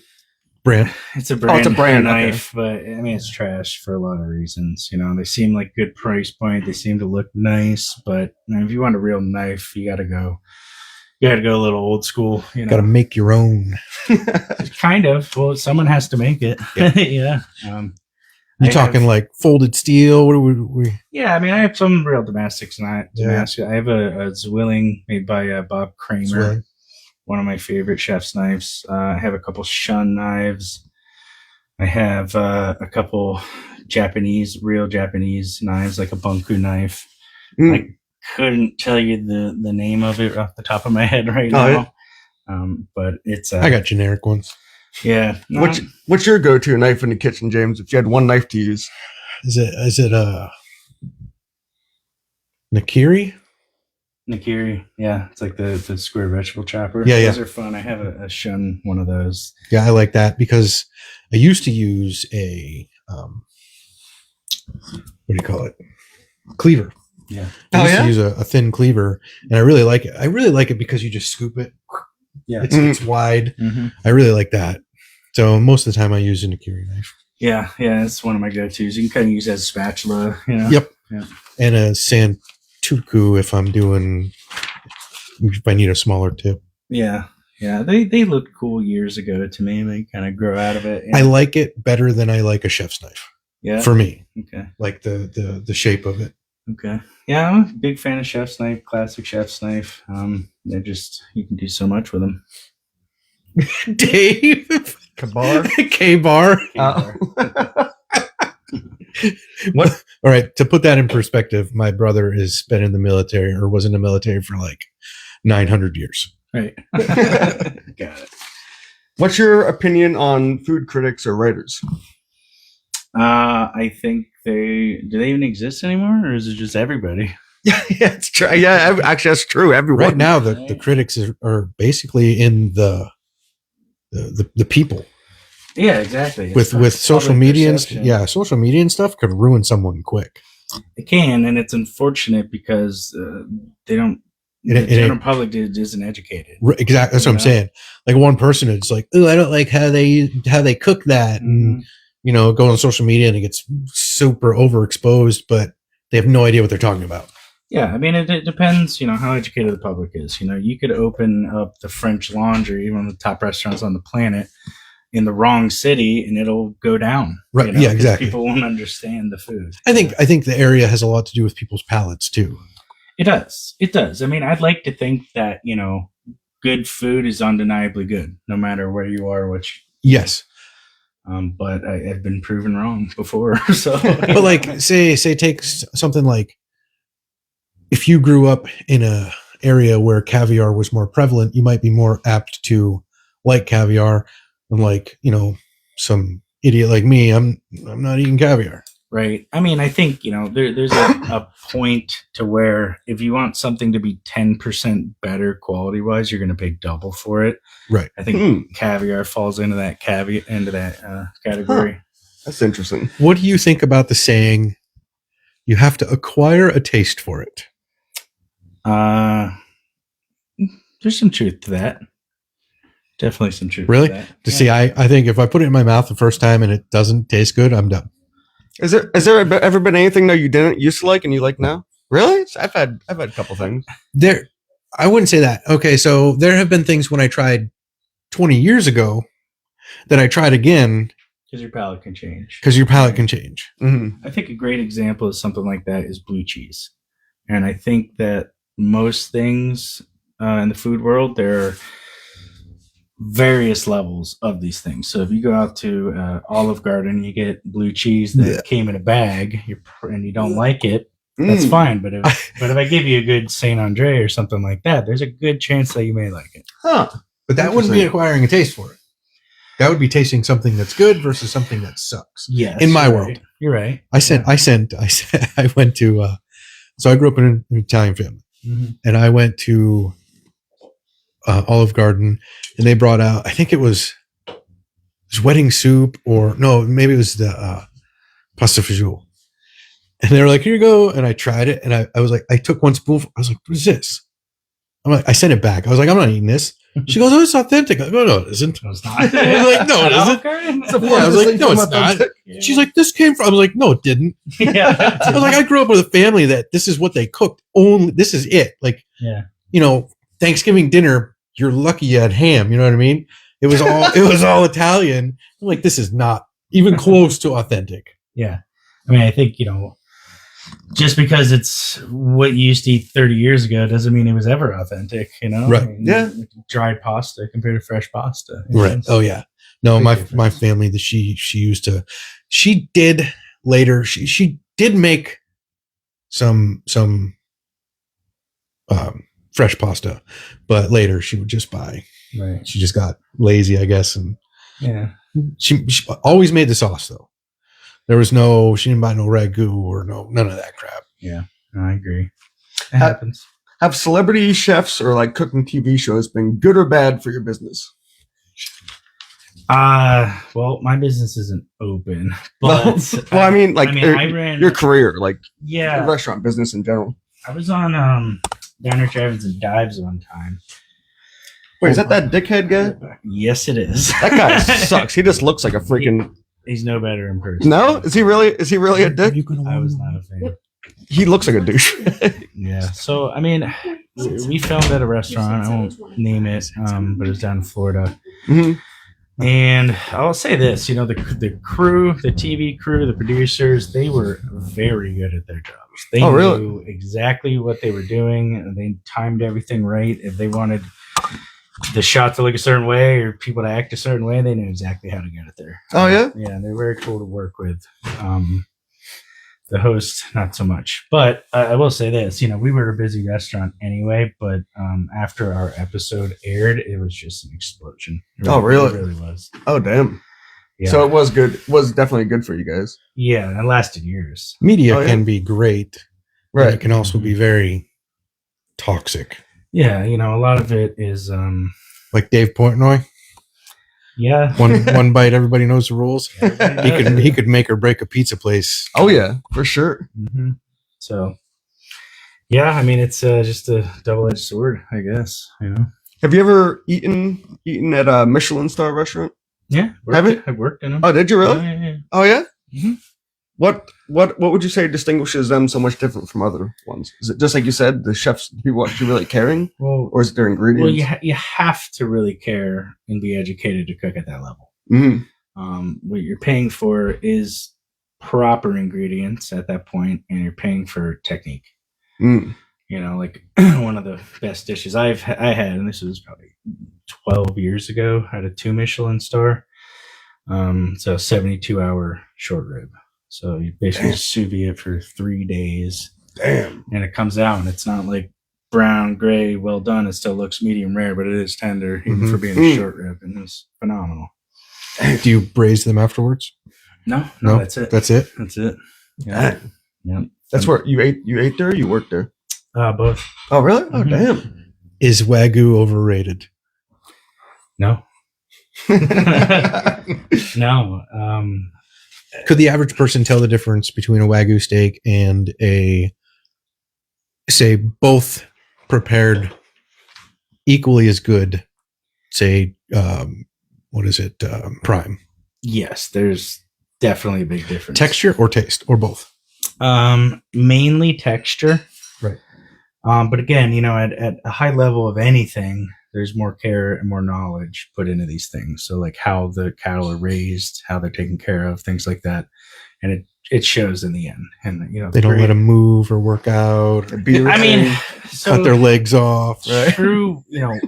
Brand. It's a brand. It's a brand knife, but I mean, it's trash for a lot of reasons. They seem like good price point. They seem to look nice, but if you want a real knife, you got to go a little old school. Got to make your own. Kind of. Well, someone has to make it. Yeah. You're talking like folded steel. What are we? Yeah, I mean, I have some real Damascus. I have a Zwilling made by Bob Kramer, Zwilling. One of my favorite chef's knives. I have a couple Shun knives. I have a couple real Japanese knives, like a Bunku knife. I couldn't tell you the name of it off the top of my head right now. Yeah. But it's. I got generic ones. Yeah. What's your go-to knife in the kitchen, James? If you had one knife to use, is it Nakiri? Nikiri, yeah, it's like the square vegetable chopper. Yeah, yeah. Those are fun. I have a Shun one of those. Yeah, I like that because I used to use a what do you call it? Cleaver. Yeah. I Oh, used yeah? to use a thin cleaver, and I really like it. I really like it because you just scoop it. Yeah. It's wide. Mm-hmm. I really like that. So most of the time I use a Nikiri knife. Yeah, it's one of my go-tos. You can kind of use it as a spatula, you know. Yep. Yeah. And a Santoku if I need a smaller tip. Yeah. They looked cool years ago to me. They kind of grow out of it. I like it better than I like a chef's knife. Yeah. For me, Okay. like the shape of it. Okay. Yeah, I'm a big fan of chef's knife, classic chef's knife. They're just, you can do so much with them. Dave Kabar. K-bar. What? All right, to put that in perspective, my brother has been in the military or was in the military for like 900 years. Right. Got it. What's your opinion on food critics or writers? I think do they even exist anymore, or is it just everybody? Yeah, it's true. Yeah, actually, that's true. Everyone. Right now, the critics are basically in the people Yeah, exactly. with social public media and perception. social media and stuff could ruin someone quick. It can, and it's unfortunate because they don't. It The ain't- general public isn't educated. Exactly, that's what I'm Yeah. saying. Like one person, it's like, oh, I don't like how they cook that, and go on social media and it gets super overexposed, but they have no idea what they're talking about. Yeah, I mean, it depends, how educated the public is. You could open up the French Laundry, one of the top restaurants on the planet, in the wrong city, and it'll go down. Right, yeah, 'cause exactly. People won't understand the food. I think the area has a lot to do with people's palates too. It does. It does. I mean, I'd like to think that, good food is undeniably good, no matter where you are, Yes. but I've been proven wrong before. So, But like say take something like if you grew up in a area where caviar was more prevalent, you might be more apt to like caviar, and like some idiot like me, I'm not eating caviar. right. I mean, I think, there's a point to where if you want something to be 10% better quality wise, you're going to pay double for it. Right. I think caviar falls into that category. That's interesting. What do you think about the saying, you have to acquire a taste for it? There's some truth to that. Definitely some truth Really? to that. To see, I think if I put it in my mouth the first time and it doesn't taste good, I'm done. Has there ever been anything that you didn't used to like and you like now? Really? I've had a couple things. I wouldn't say that. Okay, so there have been things when I tried 20 years ago that I tried again Because your palate can change. because your palate can change. Mm-hmm. I think a great example of something like that is blue cheese. And I think that most things in the food world, there are various levels of these things. So if you go out to Olive Garden, you get blue cheese that came in a bag, and you don't like it, that's fine. But if I give you a good Saint Andre or something like that, there's a good chance that you may like it. Huh. But that wouldn't be Interesting. acquiring a taste for it. That would be tasting something that's good versus something that sucks. Yes, In my you're world. right. You're right. I went to, so I grew up in an Italian family, and I went to Olive Garden, and they brought out, I think it was wedding soup, or no, maybe it was the pasta fagioli. And they were like, here you go. And I tried it, and I was like, I took one spoonful. I was like, what is this? I'm like, I sent it back. I was like, I'm not eating this. She goes, oh, it's authentic. I go, no, it isn't. No, it's not. I was like, no, it isn't. Yeah, I was like, no, it's not. She's like, this came from, I was like, no, it didn't. yeah. I was like, I grew up with a family that this is what they cooked. Only this is it. Like, Yeah. Thanksgiving dinner, you're lucky you had ham. You know what I mean? It was all Italian. I'm like, this is not even close to authentic. Yeah. I mean, I think, just because it's what you used to eat 30 years ago doesn't mean it was ever authentic, Right. I mean, Yeah. dried pasta compared to fresh pasta. Right. Oh yeah. No, Big my difference. family that she did later. She did make some fresh pasta, but later she would just buy. Right. She just got lazy, I guess, and Yeah. she always made the sauce though. She didn't buy no ragu or none of that crap. Yeah. No, I agree. It Ha- happens. have celebrity chefs or like cooking TV shows been good or bad for your business? Well, my business isn't open, but well, I mean, like I ran your career, like yeah, restaurant business in general. I was on Diner Drive-ins and Dives one time. Wait, is that dickhead guy? Yes, it is. That guy sucks. He just looks like a freaking. He's no better in person. No, is he really a dick? I was not a fan. He looks like a douche. Yeah. So I mean, we filmed at a restaurant. I won't name it, but it was down in Florida. Mhm. And I'll say this, you know, the crew, the TV crew, the producers, they were very good at their jobs. They really? knew exactly what they were doing, and they timed everything right. If they wanted the shot to look a certain way or people to act a certain way, they knew exactly how to get it there. Oh yeah. Yeah, they're very cool to work with. The host, not so much. But I will say this, you know, we were a busy restaurant anyway, but after our episode aired, it was just an explosion. Oh, really? It really was. Oh damn. Yeah. So it was good. It was definitely good for you guys. Yeah, and it lasted years. Media Oh, yeah? can be great, but Right. it can also be very toxic. Yeah, you know, a lot of it is, Like Dave Portnoy, yeah. one bite, everybody knows the rules. Everybody He could make or break a pizza place. Oh yeah, for sure. hmm So, yeah, I mean, it's just a double-edged sword, I guess. You know. Have you ever eaten at a Michelin star restaurant? Yeah. Have you? I've worked in them. Oh, did you really? Yeah. Oh yeah. Mhm. What would you say distinguishes them so much different from other ones? Is it just like you said, the chefs, the people actually really caring, Well, or is it their ingredients? you have to really care and be educated to cook at that level. Mhm. What you're paying for is proper ingredients at that point, and you're paying for technique. Mm. You know, like one of the best dishes I had, and this was probably 12 years ago, I had a 2 Michelin star. So 72-hour short rib. So you basically sous vide it for 3 days, Damn. and it comes out, and it's not like brown, gray, well done. It still looks medium rare, but it is tender, even for being a short rib, and it's phenomenal. Do you braise them afterwards? No, No, that's it. That's it. That's it. Yeah, Dang. yeah. That's where you ate there. Or you worked there. Both. Oh really? Oh Mhm. damn. Is Wagyu overrated? No, no. Could the average person tell the difference between a Wagyu steak and a, say, both prepared equally as good, say, what is it, prime? Yes, there's definitely a big difference. Texture or taste or both? Mainly texture. Right. But again, you know, at a high level of anything, there's more care and more knowledge put into these things. So like how the cattle are raised, how they're taken care of, things like that. And it shows in the end. And, you know, They don't let them move or work out, or I mean, so cut their legs off. Right? true, you know,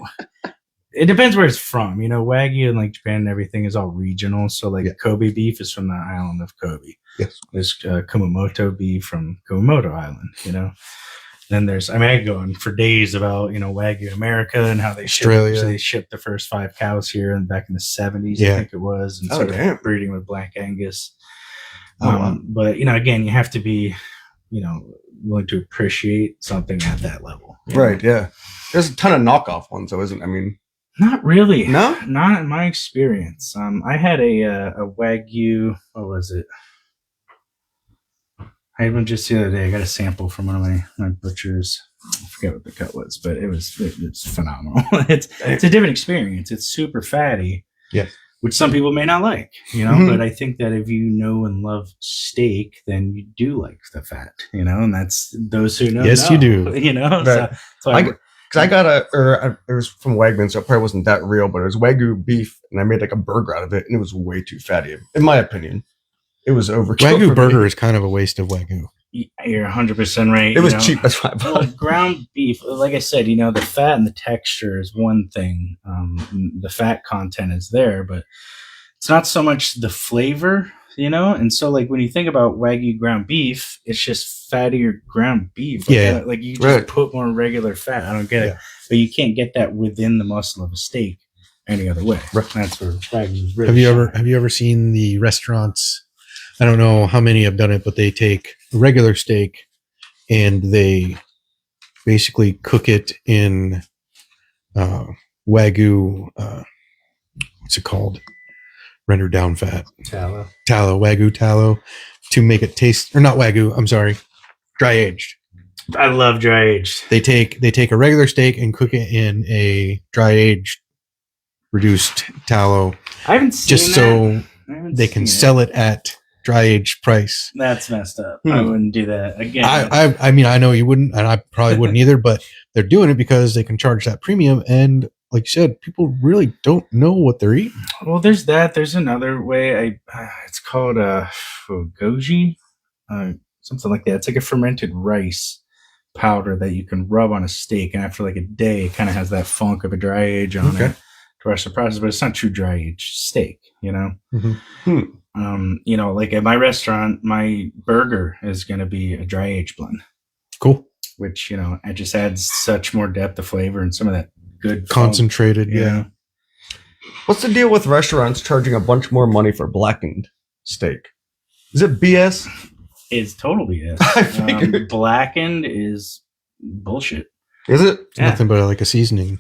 it depends where it's from. You know, Wagyu and like Japan and everything is all regional. So like Yeah. Kobe beef is from the island of Kobe. Yes. There's Kumamoto beef from Kumamoto Island, you know. Then there's, I mean, I could go on for days about, you know, Wagyu America and how they Australia. shipped the first 5 cows here and back in the 70s, Yeah. I think it was, and Oh, started damn. breeding with Black Angus. Oh, wow. But, you know, again, you have to be, you know, willing to appreciate something at that level. you know? Right. Yeah. There's a ton of knockoff ones, though, isn't? I mean, Not really. no. Not in my experience. I had a Wagyu. What was it? I had one just the other day. I got a sample from one of my butchers. I forget what the cut was, but it's phenomenal. it's a different experience. It's super fatty. Yes. Which some people may not like, you know. Mhm. But I think that if you know and love steak, then you do like the fat, you know. And that's those who know. Yes, know, you do. You know. Right. So Because I got it was from Wegmans, so it probably wasn't that real, but it was Wagyu beef, and I made like a burger out of it, and it was way too fatty, in my opinion. It was overkill. for Wagyu me. burger is kind of a waste of Wagyu. you're 100% right. It was you know. cheap. That's why I Well, bought it. ground beef, like I said, you know, the fat and the texture is one thing. The fat content is there, but it's not so much the flavor, you know. And so, like when you think about Wagyu ground beef, it's just fattier ground beef. Like, Yeah. like you just Right. put more regular fat. I don't get it, Yeah. but you can't get that within the muscle of a steak any other way. Right. That's where Wagyu is really. Have you ever seen the restaurants? I don't know how many have done it, but they take a regular steak and they basically cook it in Wagyu. What's it called? Rendered down fat. Tallow. Wagyu tallow, to make it taste, or not Wagyu. I'm sorry, dry aged. I love dry aged. They take a regular steak and cook it in a dry aged reduced tallow, I haven't seen just so they can sell it at dry aged price. That's messed up. I wouldn't do that again. I mean, I know you wouldn't, and I probably wouldn't either, but they're doing it because they can charge that premium. And like you said, people really don't know what they're eating. Well, there's that. There's another way. It's called goji, something like that. It's like a fermented rice powder that you can rub on a steak, and after like a day, it kind of has that funk of a dry age on it to rush the process. But it's not true dry age steak, you know. You know, like at my restaurant, my burger is going to be a dry age blend. Cool. Which, you know, it just adds such more depth of flavor and some of that good Concentrated. Yeah. What's the deal with restaurants charging a bunch more money for blackened steak? Is it BS? It's total BS. I figured. Blackened is bullshit. Is it? It's nothing but like a seasoning.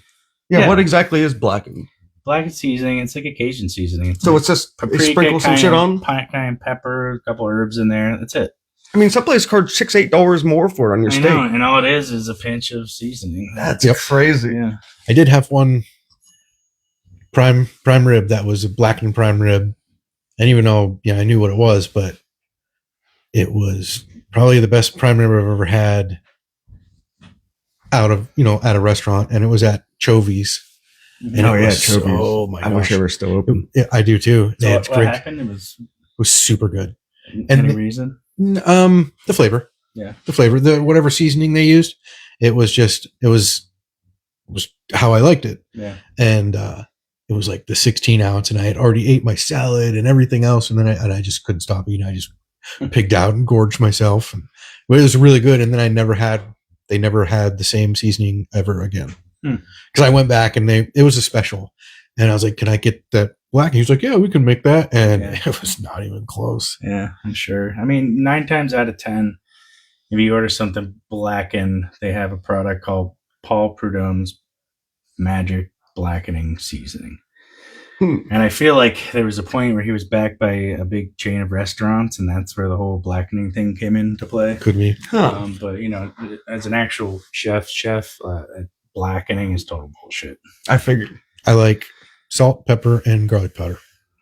Yeah. What exactly is blackened? Blackened seasoning. It's like a Cajun seasoning. So it's just paprika, sprinkle some shit on? cayenne pepper, a couple herbs in there. That's it. I mean, some place charge $6-8 more for it on your steak. Know, and all it is a pinch of seasoning. That's crazy. Yeah. I did have one prime rib that was a blackened prime rib. And even though, I knew what it was, but it was probably the best prime rib I've ever had at a restaurant. And it was at Chovi's. And Chovi's. Oh my gosh. I wish they were still open. I do too. So what happened? It was super good. Any reason? The flavor. Yeah. The flavor, whatever seasoning they used, it was how I liked it. Yeah. And it was like the 16 ounce, and I had already ate my salad and everything else, and then I just couldn't stop eating. I just pigged out and gorged myself, but it was really good. And then they never had the same seasoning ever again, because I went back and it was a special, and I was like, "Can I get that black?" And he was like, "Yeah, we can make that," and it was not even close. Yeah, I'm sure. I mean, 9 times out of 10, if you order something blackened, they have a product called Paul Prudhomme's Magic Blackening Seasoning. And I feel like there was a point where he was backed by a big chain of restaurants, and that's where the whole blackening thing came into play. Could be. But, as an actual chef, blackening is total bullshit. I figured. I like salt, pepper, and garlic powder.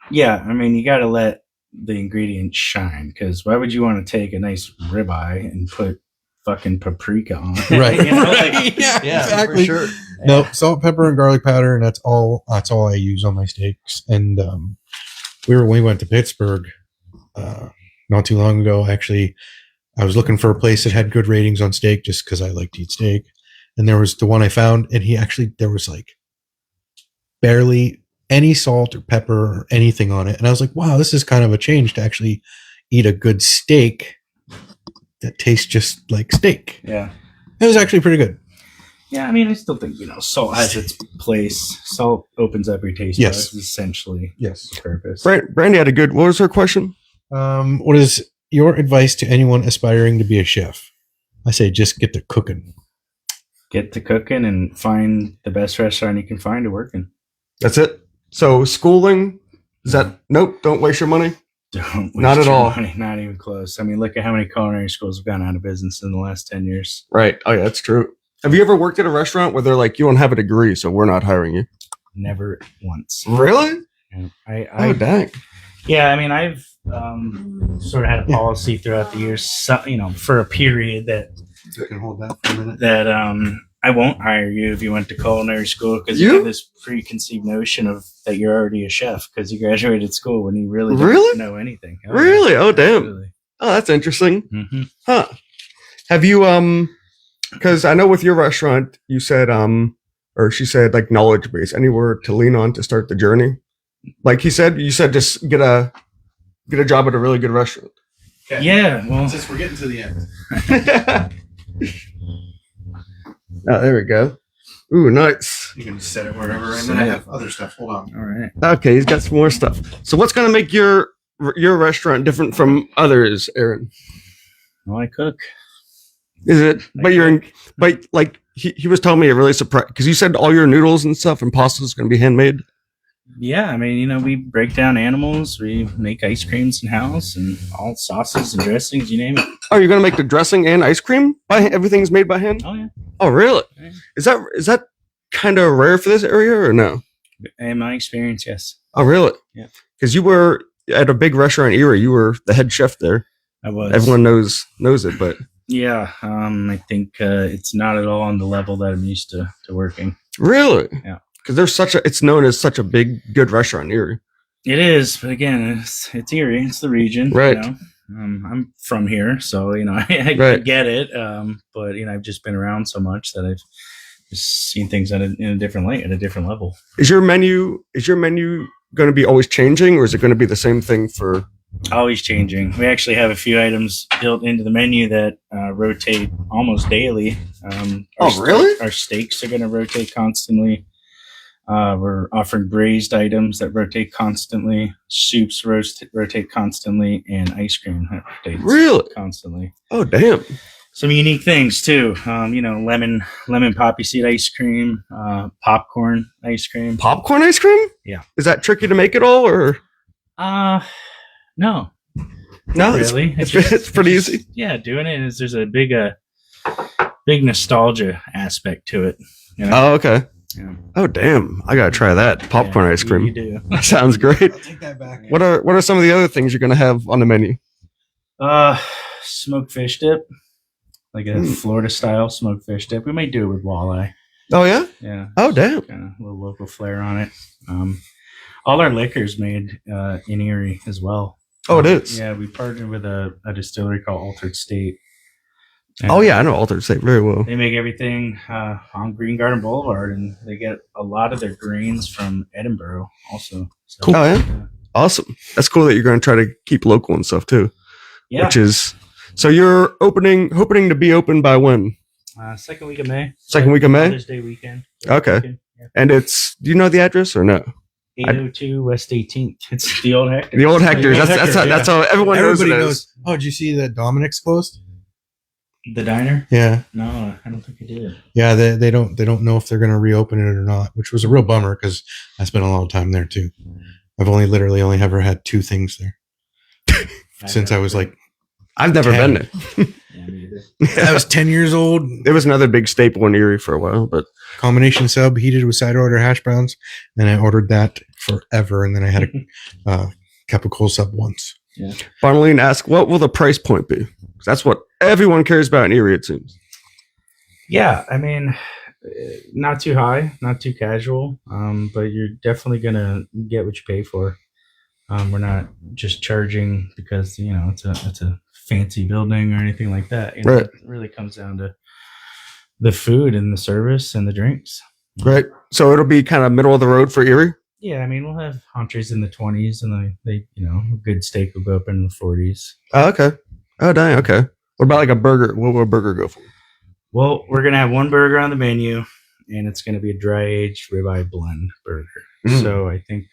Yeah, I mean, you got to let the ingredients shine, because why would you want to take a nice ribeye and put fucking paprika on it? Right. Yeah, exactly. for sure. No, salt, pepper, and garlic powder, and that's all I use on my steaks. And we went to Pittsburgh not too long ago. Actually, I was looking for a place that had good ratings on steak, just because I like to eat steak. And there was the one I found, and there was like barely any salt or pepper or anything on it. And I was like, wow, this is kind of a change to actually eat a good steak that tastes just like steak. Yeah. It was actually pretty good. Yeah, I mean, I still think, salt has its place. Salt opens up your taste buds, essentially. Yes. Purpose. Brandy had what was her question? What is your advice to anyone aspiring to be a chef? I say just get to cooking. Get to cooking and find the best restaurant you can find to work in. That's it. So schooling, is that, nope, don't waste your money? Don't waste Not at your all. money, not even close. I mean, look at how many culinary schools have gone out of business in the last 10 years. Right. Oh, yeah, that's true. Have you ever worked at a restaurant where they're like, you don't have a degree, so we're not hiring you? Never once. Really? Yeah, oh, dang. Yeah, I mean, I've sort of had a policy throughout the years, for a period that you can hold that for a minute. That I won't hire you if you went to culinary school, because you have this preconceived notion of that you're already a chef because you graduated school when you really didn't know anything. Oh, really? Yeah. Oh, damn. Absolutely. Oh, that's interesting. Mm-hmm. Huh. Have you, because I know with your restaurant, you said, or she said, like, knowledge base, anywhere to lean on to start the journey? Like you said just get a job at a really good restaurant. Okay. Yeah. Well, since we're getting to the end. Oh, there we go. Ooh, nice. You can set it wherever, and then I have other stuff. Hold on. All right. Okay, he's got some more stuff. So what's going to make your restaurant different from others, Aaron? Well, I cook. Is it? But but like he was telling me, it really surprised because you said all your noodles and stuff and pasta is going to be handmade. Yeah, I mean, we break down animals, we make ice creams in house, and all sauces and dressings, you name it. Oh, you're going to make the dressing and ice cream everything's made by hand? Oh yeah. Oh, really? Yeah. Is that kind of rare for this area or no? In my experience, yes. Oh, really? Yeah. Because you were at a big restaurant in Erie. You were the head chef there. I was. Everyone knows it, but Yeah, I think it's not at all on the level that I'm used to working. really, Yeah. Because it's known as such a big, good restaurant in Erie. It is, but again, it's Erie. It's the region, Right. You know? I'm from here, so I Right. get it. But I've just been around so much that I've just seen things in a different light, at a different level. Is your menu going to be always changing, or is it going to be the same thing for? Always changing. We actually have a few items built into the menu that rotate almost daily. Really? Our steaks are going to rotate constantly. We're offering braised items that rotate constantly. Soups rotate constantly, and ice cream that rotates Really? constantly. Oh, damn! Some unique things too. Lemon poppy seed ice cream, popcorn ice cream. Popcorn ice cream? Yeah. Is that tricky to make at all, or No, no? really. It's pretty easy. Yeah, doing it is there's a big nostalgia aspect to it. Oh, okay. Yeah. Oh, damn! I gotta try that popcorn Yeah, ice cream. You do. That sounds great. I'll take that back. What are some of the other things you're gonna have on the menu? Smoked fish dip, like a Florida style smoked fish dip. We might do it with walleye. Oh yeah. Yeah. Oh damn. Kind of a little local flair on it. All our liquor's made in Erie as well. Oh, it is. Yeah, we partnered with a distillery called Altered State. And Oh yeah, I know Altered State very well. They make everything on Green Garden Boulevard, and they get a lot of their grains from Edinburgh also. So, Oh yeah. Awesome. That's cool that you're going to try to keep local and stuff too. Yeah. Which is so you're hoping to be open by when? Second week of May. Second week of May? Mother's Day weekend. Okay. Weekend, yeah. And it's do you know the address or no? 802 West 18th. It's the old Hector. The old Hector's. That's how everyone Everybody knows it knows. is. Oh, did you see that Dominic's closed? The diner? Yeah, No, I don't think I did. yeah. They don't know if they're going to reopen it or not, which was a real bummer because I spent a lot of time there too. I've literally only ever had two things there since I was like I've never 10. been there. Yeah, me either. I was 10 years old. It was another big staple in Erie for a while, but Combination sub heated with side order hash browns, and I ordered that forever. And then I had a cup of cold sub once. Bonalene asked, "What will the price point be?" 'Cause that's what everyone cares about in Erie. It seems. Yeah, I mean, not too high, not too casual, but you're definitely gonna get what you pay for. We're not just charging because it's a fancy building or anything like that. Right. It really comes down to the food and the service and the drinks. Right. So it'll be kind of middle of the road for Erie. Yeah, I mean, we'll have entrees in the 20s, and they a good steak will go up in the 40s. Oh, okay. Oh, dang. Okay. What about like a burger? What will a burger go for? Well, we're gonna have one burger on the menu, and it's gonna be a dry aged ribeye blend burger. Mm. So I think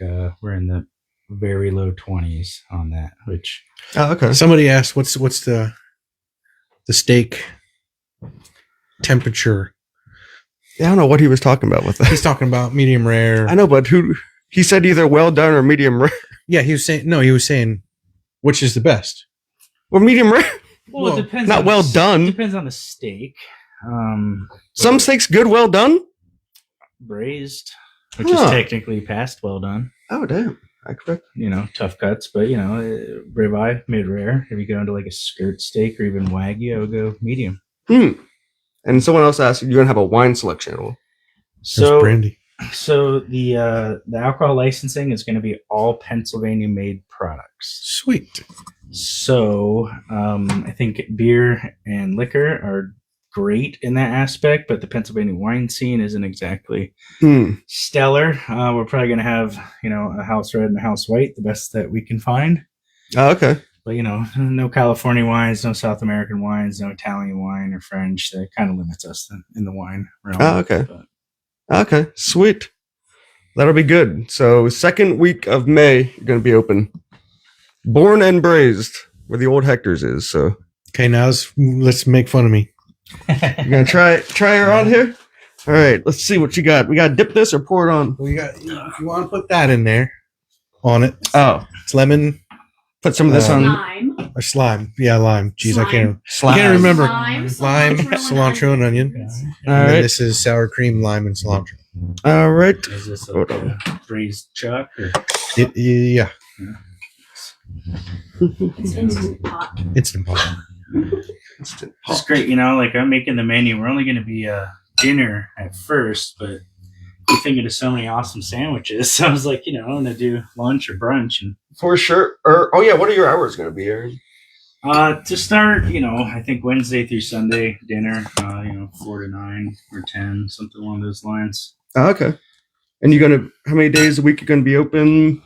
we're in the very low 20s on that. Which Oh, okay. Somebody asked, "What's the steak temperature?" Yeah, I don't know what he was talking about with that. He's talking about medium rare. I know, but he said either well done or medium rare. Yeah, he was saying which is the best. Well, medium rare. well, it depends. not on well the, done. Depends on the steak. Some steaks good, well done. Braised, which Huh. is technically past well done. Oh, damn. I correct. Tough cuts, but ribeye mid rare. If you go into like a skirt steak or even wagyu, I would go medium. And someone else asked, "You're gonna have a wine selection?" Well, There's So brandy. So the alcohol licensing is going to be all Pennsylvania made products. Sweet. So I think beer and liquor are great in that aspect, but the Pennsylvania wine scene isn't exactly stellar. We're probably going to have a house red and a house white, the best that we can find. Oh, okay. But no California wines, no South American wines, no Italian wine or French. That kind of limits us in the wine realm. Oh, okay. But Okay, sweet. That'll be good. So, second week of May, you're going to be open. Born and Braised, where the old Hector's is. So, Okay, now let's make fun of me. You gonna try her on here? All right, let's see what you got. We gotta dip this or pour it on. We got. If you want to put that in there, on it. Oh, It's lemon put some of this on. Lime. or slime. Yeah, lime. Jeez, I can't. Slime. I can't remember. Lime, Lime, cilantro, and onion. Yeah. All And then right, this is sour cream, lime, and cilantro. all right. Is this Hold like on. a braised chuck or? Yeah, It's instant pot. instant pot. It's great, like I'm making the menu. We're only going to be dinner at first, but you're thinking of so many awesome sandwiches. So I was like, I'm going to do lunch or brunch. And For sure. Or oh yeah, what are your hours gonna be, Aaron? to start, I think Wednesday through Sunday dinner, 4 to 9 or 10, something along those lines. Oh, okay. And how many days a week you gonna be open?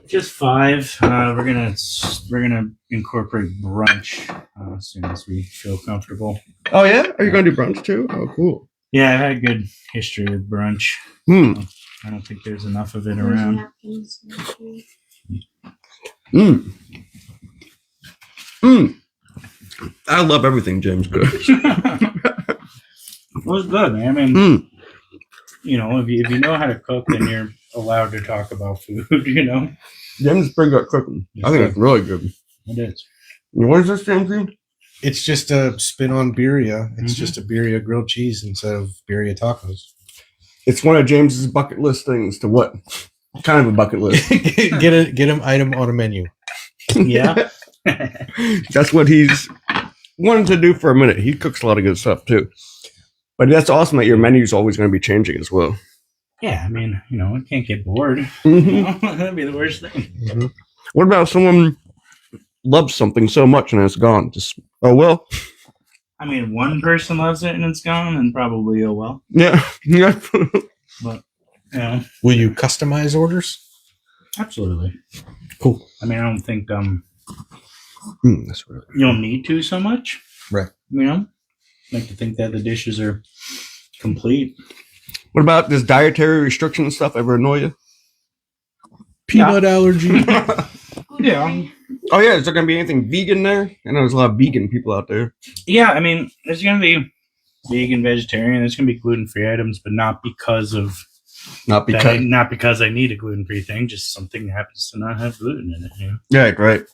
Just 5. We're gonna incorporate brunch as soon as we feel comfortable. Oh yeah, are you gonna do brunch too? Oh cool. Yeah, I've had a good history with brunch. Hmm. I don't think there's enough of it Where's your around. napkins? Hmm. Hmm. I love everything James cooks. It was good, man. I mean, Hmm. if you know how to cook, then you're allowed to talk about food. James is pretty good at cooking. I think it's really good. It is. What is this, James? It's just a spin on birria. It's Mhm. just a birria grilled cheese instead of birria tacos. It's one of James's bucket list things. To what? Kind of a bucket list. get him item on a menu. Yeah. That's what he's wanted to do for a minute. He cooks a lot of good stuff too. But that's awesome that your menu's always going to be changing as well. Yeah, I mean, it can't get bored. Mhm. That'd be the worst thing. What about if someone loves something so much and it's gone? Just, oh well. I mean, one person loves it and it's gone, and probably oh well. Yeah. Yeah. But Will you customize orders? absolutely. Cool. I mean, I don't think That's really you don't need to so much. Right. Like to think that the dishes are complete. What about this dietary restriction stuff ever annoy you? Peanut allergy. Yeah. Oh yeah, is there gonna be anything vegan there? I know there's a lot of vegan people out there. Yeah, I mean, there's going to be vegan, vegetarian. There's going to be gluten-free items, but not because of Not that because not because I need a gluten-free thing. Just something happens to not have gluten in it. yeah, right.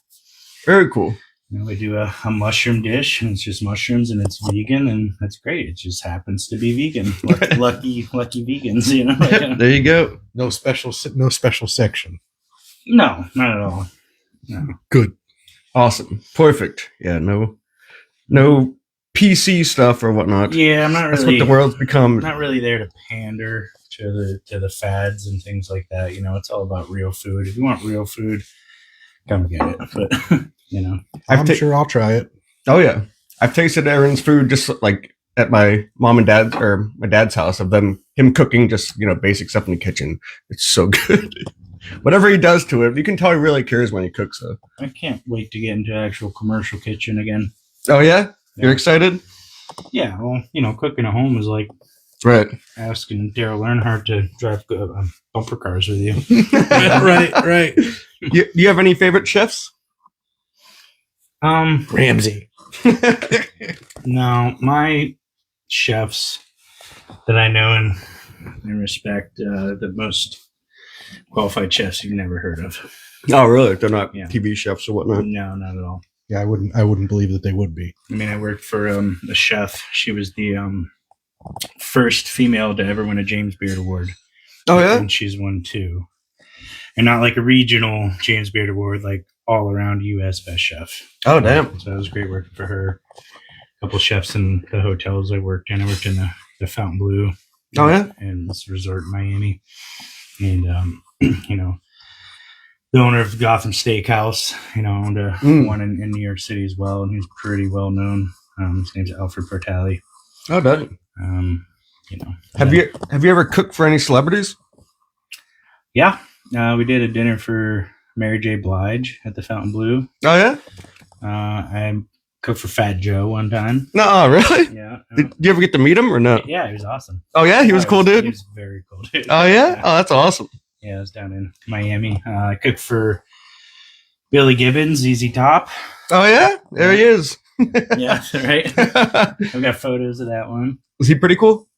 Very cool. We do a mushroom dish, and it's just mushrooms, and it's vegan, and that's great. It just happens to be vegan. Lucky vegans. There you go. No special section. No, not at all. No. Good. Awesome. Perfect. Yeah, no PC stuff or whatnot. Yeah, I'm not That's really. what the world's I'm become. not really there to pander to the fads and things like that. It's all about real food. If you want real food, come get it. But I've I'm ta- sure I'll try it. Oh yeah. I've tasted Aaron's food just like at my mom and dad's or my dad's house of him cooking just, basic stuff in the kitchen. It's so good. Whatever he does to it, you can tell he really cares when he cooks though. I can't wait to get into actual commercial kitchen again. Oh yeah? You're Yeah. excited? Yeah, well, cooking at home is like Right. asking Daryl Earnhardt to drive bumper cars with you. right. Do you have any favorite chefs? Ramsay. No, my chefs that I know and respect, the most qualified chefs you've never heard of. Oh really? They're not Yeah. TV chefs or whatnot. No, not at all. Yeah, I wouldn't believe that they would be. I mean, I worked for a chef. She was the first female to ever win a James Beard Award. Oh yeah? And she's won 2. And not like a regional James Beard Award, like all around U.S. Best Chef. Oh damn. So it was great working for her. A couple chefs in the hotels I worked in. I worked in the Fountain Blue. Oh yeah? And this resort in Miami. And, the owner of Gotham Steakhouse, owned one in New York City as well. And he's pretty well known. His name's Alfred Portali. Oh damn. Have you ever cooked for any celebrities? Yeah. We did a dinner for Mary J. Blige at the Fountain Blue. Oh yeah? I cooked for Fat Joe one time. No, really? Yeah. Did you ever get to meet him or no? Yeah, he was awesome. Oh yeah, he was a cool dude. He was a very cool dude. Oh yeah? Oh, that's awesome. Yeah, I was down in Miami. I cooked for Billy Gibbons, ZZ Top. Oh yeah? There he is. Yeah, right. I've got photos of that one. Was he pretty cool?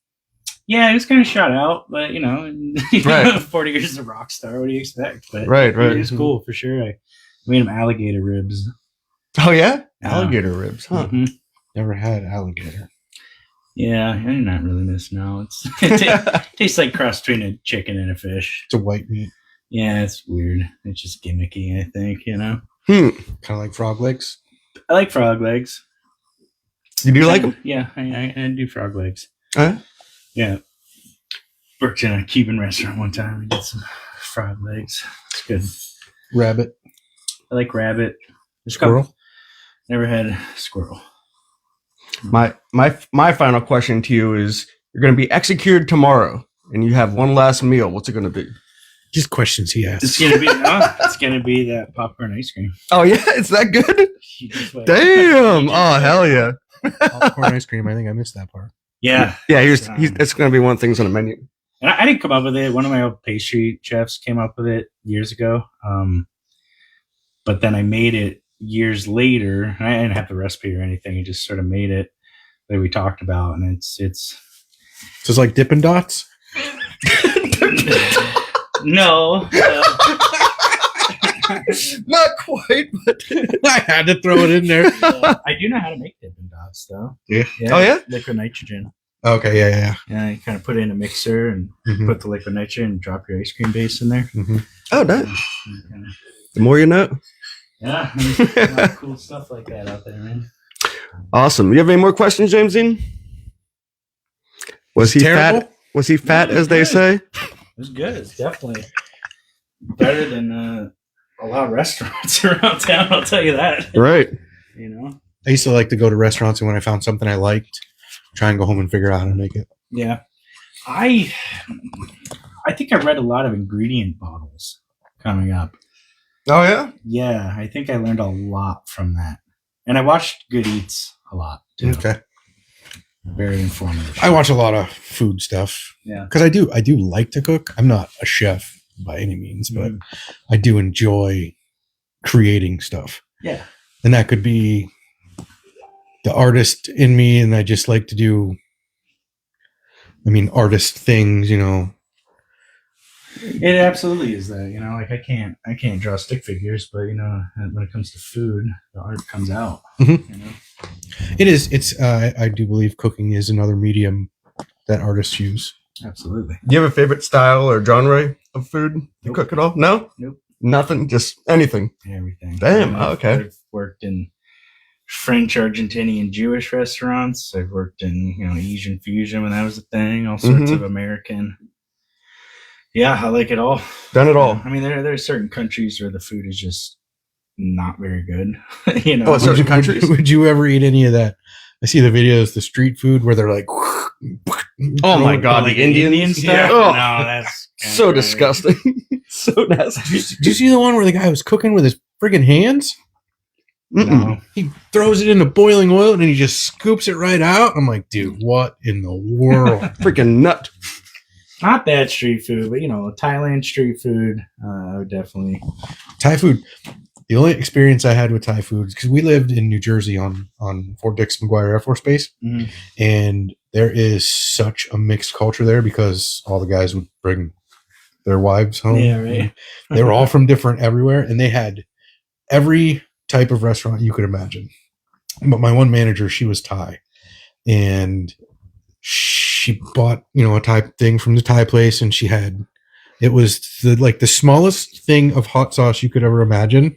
Yeah, he was kind of shot out, but Right. 40 years as a rock star. What do you expect? But Right. It was cool for sure. I made him alligator ribs. Oh yeah, Yeah. alligator ribs, huh? Mhm. Never had alligator. Yeah, I'm not really missing out. Tastes like cross between a chicken and a fish. It's a white meat, Yeah, it's weird. It's just gimmicky, I think. Hmm. kind of like frog legs. I like frog legs. You do like them? Yeah, I do frog legs. Huh? Yeah. Worked in a Cuban restaurant one time. We did some frog legs. It's good. Rabbit, I like rabbit. squirrel. Never had squirrel. My final question to you is: you're going to be executed tomorrow, and you have one last meal. What's it going to be? Just questions he asks. It's gonna be that popcorn ice cream. Oh yeah, it's that good. You just wait. Damn! Oh hell yeah! Popcorn ice cream. I think I missed that part. Yeah. Yeah, he's it's going to be one of the things on the menu. And I didn't come up with it. One of my old pastry chefs came up with it years ago. But then I made it years later. I didn't have the recipe or anything. I just sort of made it that we talked about, and it's So it's like Dippin' Dots. no. Not quite, but I had to throw it in there. I do know how to make Dippin' Dots though. Yeah. Oh, yeah? Liquid nitrogen. Okay, yeah. Yeah, you kind of put it in a mixer and Mhm. put the liquid nitrogen and drop your ice cream base in there. oh, that. And kinda- The more you know. Yeah, there's a lot of cool stuff like that out there, man. Awesome. You have any more questions, Jamesine? Was he Terrible? fat? Was he fat, No, as they good. say? It was good. It's definitely better than a lot of restaurants around town. I'll tell you that. Right. I used to like to go to restaurants, and when I found something I liked, try and go home and figure out how to make it. Yeah, I think I read a lot of ingredient bottles coming up. Oh yeah. Yeah, I think I learned a lot from that, and I watched Good Eats a lot too. Okay. Very informative. I watch a lot of food stuff. Yeah. Because I do like to cook. I'm not a chef by any means, but I do enjoy creating stuff. Yeah. And that could be the artist in me, and I just like to do artist things, It absolutely is that. Like I can't draw stick figures, but when it comes to food, the art comes out. Mhm. I do believe cooking is another medium that artists use. Absolutely. Do you have a favorite style or genre of food? You Nope. cook at all? No. Nope. Nothing. Just anything. Everything. Damn, I've- okay. I've worked in French, Argentinian, Jewish restaurants. I've worked in Asian fusion when that was a thing. All sorts Mhm. of American. Yeah, I like it all. Done it all. I mean, there are certain countries where the food is just not very good. Oh, certain Would you- countries? Would you ever eat any of that? I see the videos, the street food where they're like, Oh my But, god, like, the Indians. Indian stuff. Yeah. Oh, No, that's kinda so gross. disgusting. So nasty. Did you see the one where the guy was cooking with his friggin' hands? Mm-mm. No. He throws it into boiling oil and he just scoops it right out. I'm like, dude, what in the world? Freaking nut. Not that street food, but Thailand street food. I would definitely. Thai food. The only experience I had with Thai food is because we lived in New Jersey on Fort Dix McGuire Air Force Base, and there is such a mixed culture there because all the guys would bring their wives home. Yeah, right. They were all from different everywhere, and they had every type of restaurant you could imagine. But my one manager, she was Thai, and she bought a Thai thing from the Thai place, and it was the smallest thing of hot sauce you could ever imagine,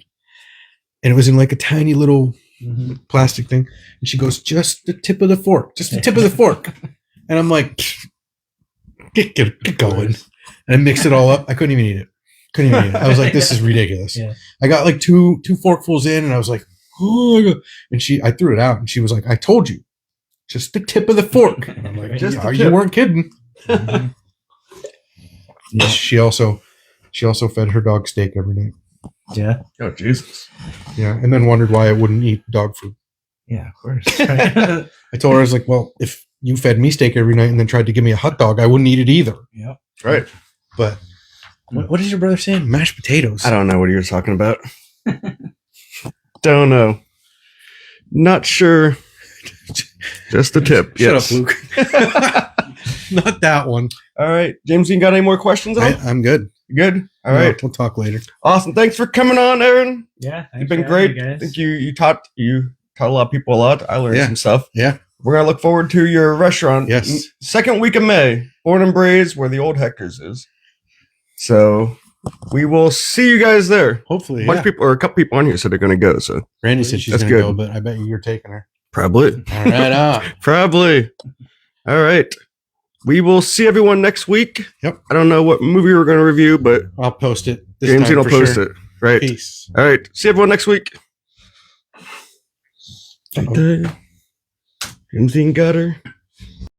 and it was in like a tiny little plastic thing, and she goes, just the tip of the fork, and I'm like, get going. And I mixed it all up. I couldn't even eat it. I was like, this is ridiculous. Yeah. I got like two forkfuls in, and I was like, oh my God. And I threw it out, and she was like, I told you, just the tip of the fork. And I'm like, Just the you tip. weren't kidding. Mhm. Yeah. She also fed her dog steak every night. Yeah. Oh Jesus. Yeah, and then wondered why I wouldn't eat dog food. Yeah, of course. I told her, I was like, well, if you fed me steak every night and then tried to give me a hot dog, I wouldn't eat it either. Yep. Right. But what is your brother saying? Mashed potatoes. I don't know what you're talking about. Don't know. Not sure. Just a tip. Shut Yes. up, Luke. Not that one. All right. James, you got any more questions? I'm good. You good? All right. We'll talk later. Awesome. Thanks for coming on, Aaron. Yeah, You've been great. I think you taught a lot of people a lot. I learned some stuff. Yeah. We're gonna look forward to your restaurant. Yes. Second week of May, Born and Braised, where the old Hector's is. So we will see you guys there. Hopefully, A bunch of people, or a couple people on here said they're gonna go. So Randy said she's That's going to good. go, but I bet you're taking her. probably, All right. probably. All right. We will see everyone next week. Yep. I don't know what movie we're gonna review, but I'll post it. This James time will for post sure. it. Right. Peace. All right. See everyone next week. Uh-oh. James got her.